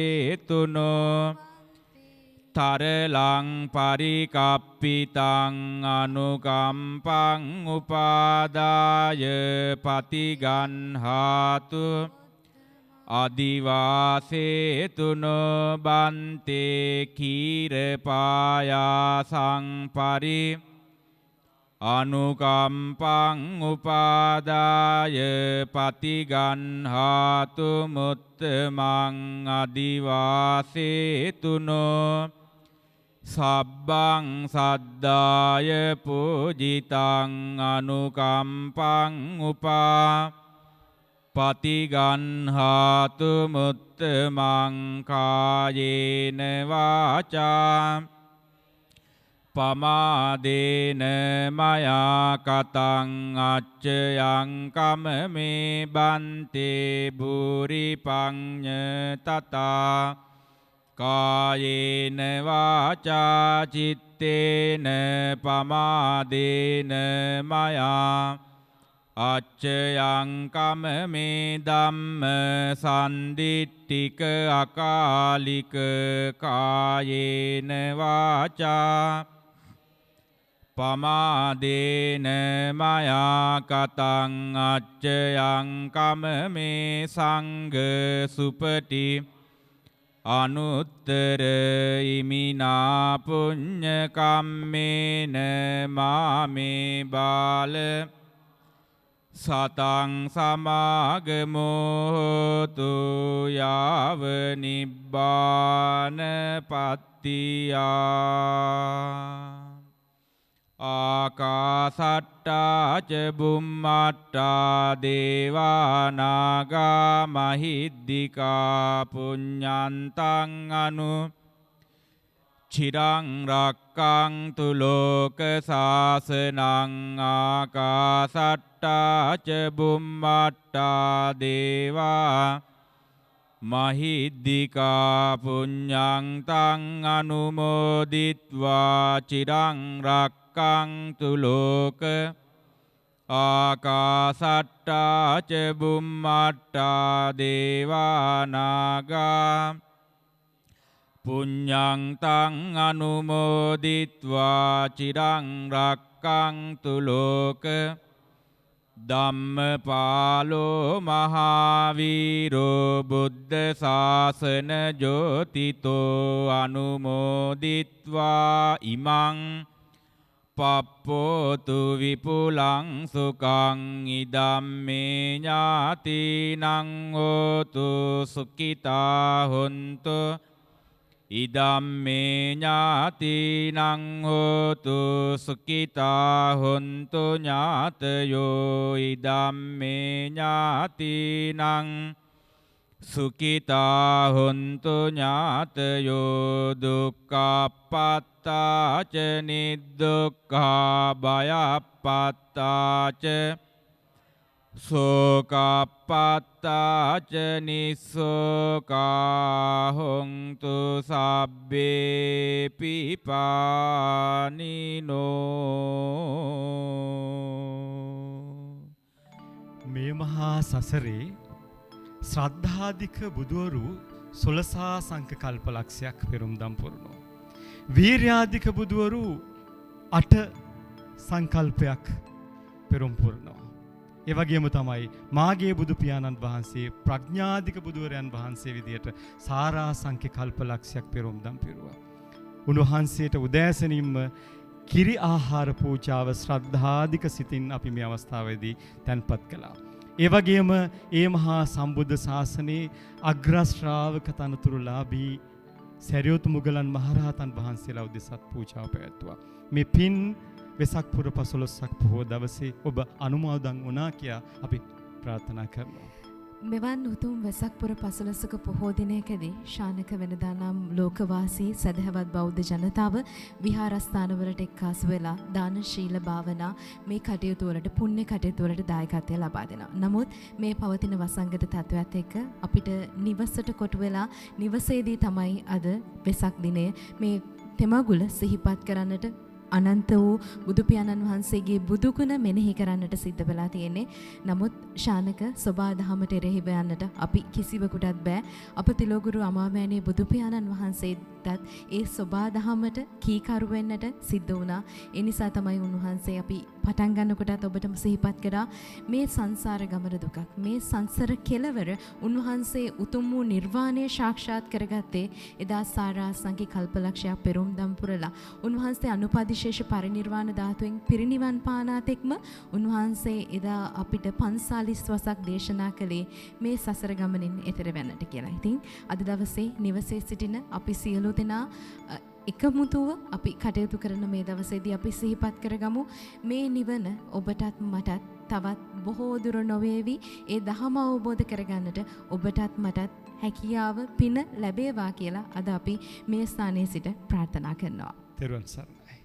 Speaker 3: තරලං පරිකප්පිතං අනුකම්පං උපාදාය පතිගන්හාතු අදිවාසේතුනෝ බන්තේ කීරපායාසං පරි අනුකම්පං උපාදාය පතිගන්හාතු මුත්තමං අදිවාසේතුනෝ සබ්බං සද්දාය පූජිතං අනුකම්පං උපා පතිගන්හාතු මුත්තමං කායේන වාචා පමාදේන මයා කතං අච්චයං කමමේ බන්තේ භූරි පඤ්ඤ තතා කායේන වාචා චිත්තේන පමාදේන මයා අච්චයං කමමේ ධම්ම සන්දිට්ඨික අකාලික කායේන වාචා පමාදේන මයා කතං අච්චයං කමමේ සංඝ සුපටි අනුත්තර ඉමිනා පුඤ්ඤ කම්මේන මාමේ බාල සතං සමාගමෝතු යාව නිබ්බානපත්තියා ආකාසට්ටා ච බුම්මට්ටා දේවානාගා මහිද්దికා පුඤ්ඤන්තං අනු චිරං රක්ඛන්තු ලෝක සාසනං ආකාසට්ටා ච බුම්මට්ටා දේවා මහිද්దికා පුඤ්ඤන්තං අනුමෝදිත්වා චිරං රක්ඛන්තු ලෝක ආකාසට්ටා ච බුම්මට්ටා දේවානාගා පුඤ්ඤන්තං අනුමෝදිත්වා චිරං රක්ඛන්තු ලෝක ධම්මපාලෝ මහාවීරෝ බුද්ධ ශාසන ජෝතිතෝ අනුමෝදිත්වා ඉමං පප්පෝතු විපුලං සුඛං ඉදම්මේ ඥාතිනං හෝතු සුඛිතා හොන්තු ඉදම්මේ ඥාතිනං හෝතු සුඛිතා හොන්තු ඥාතයෝ ඉදම්මේ ඥාතිනං සුඛිතා හොන්තු ඥාතයෝ දුක්ඛප්පත්තා ච නිදුක්ඛා භයප්පත්තා ච සෝකප්පත්තා ච නිස්සෝකා හොන්තු සබ්බේ පිපානිනෝ.
Speaker 1: මේ මහා සසරේ ශ්‍රද්ධාධික බුදුවරු 16 සංඛ කල්පලක්ෂයක් පෙරම්දම් පුරනවා. වීර්‍යාධික බුදුවරු 8 සංකල්පයක් පෙරම් පුරනවා. ඒ වගේම තමයි මාගේ බුදු පියාණන් වහන්සේ ප්‍රඥාධික බුදුවරයන් වහන්සේ විදියට සාරා සංඛ්‍ය කල්පලක්ෂයක් පෙරම්දම් පිරුවා. උන්වහන්සේට උදෑසනින්ම කිරි ආහාර පූජාව ශ්‍රද්ධාධික සිතින් අපි මේ අවස්ථාවේදී තැන්පත් කළා. ඒ වගේම ඒ මහා සම්බුද්ධ ශාසනයේ අග්‍ර ශ්‍රාවක තනතුරුලාභී සරියුත් මුගලන් මහරහතන් වහන්සේලා උදෙසත් පූජාව පැවැත්වුවා. මේ පින් වෙසක් පුර 15ක් පොහොය දවසේ ඔබ අනුමෝදන් වුණා කියා අපි ප්‍රාර්ථනා කරනවා.
Speaker 2: මෙවන් උතුම් වෙසක් පුර 15ක පොහෝ දිනයකදී ශානක වෙනදා නම් ලෝකවාසී සදහවත් බෞද්ධ ජනතාව විහාරස්ථානවලට එක්කාසු වෙලා දාන ශීල භාවනා මේ කටයුතු වලට පුණ්‍ය කටයුතු වලට දායකත්වය ලබා දෙනවා. නමුත් මේ පවතින වසංගත තත්වයක් එක්ක අපිට නිවසට කොටු වෙලා නිවසේදී තමයි අද වෙසක් දිනය මේ තෙමගුල සිහිපත් කරන්නට අනන්ත වූ බුදු පියාණන් වහන්සේගේ බුදුගුණ මෙනෙහි කරන්නට සිද්ධ වෙලා තියෙන්නේ. නමුත් ශානක සබා දහමට එරෙහිව යන්නට අපි කිසිවෙකුටත් බෑ. අප තිලෝගුරු අමාමෑණී බුදු පියාණන් වහන්සේටත් ඒ සබා දහමට කීකරු වෙන්නට සිද්ධ වුණා. ඒ නිසා තමයි උන්වහන්සේ අපි පටන් ගන්නකොටත් ඔබටම සිහිපත් කරා මේ සංසාර ගමන දුකක්. මේ සංසාර කෙලවර උන්වහන්සේ උතුම් වූ නිර්වාණය සාක්ෂාත් කරගත්තේ එදා සාරාසංඛ්‍ය කල්පලක්ෂයක් පෙරම්දම් පුරලා. උන්වහන්සේ අනුපාදිශේෂ පරිනිර්වාණ ධාතුවෙන් පිරිනිවන් පානාතෙක්ම උන්වහන්සේ එදා අපිට 45 වසක් දේශනා කළේ මේ සසර ගමනින් එතර වෙන්නට කියලා. ඉතින් අද දවසේ නිවසේ සිටින අපි සියලු දෙනා එකමුතුව අපි කටයුතු කරන මේ දවසේදී අපි සිහිපත් කරගමු මේ නිවන ඔබටත් මටත් තවත් බොහෝ දුර නොවේවි. ඒ දහම අවබෝධ කරගන්නට ඔබටත් මටත් හැකියාව පින ලැබේවා කියලා අද අපි මේ ස්ථානයේ සිට ප්‍රාර්ථනා කරනවා.
Speaker 1: තෙරුවන් සරණයි.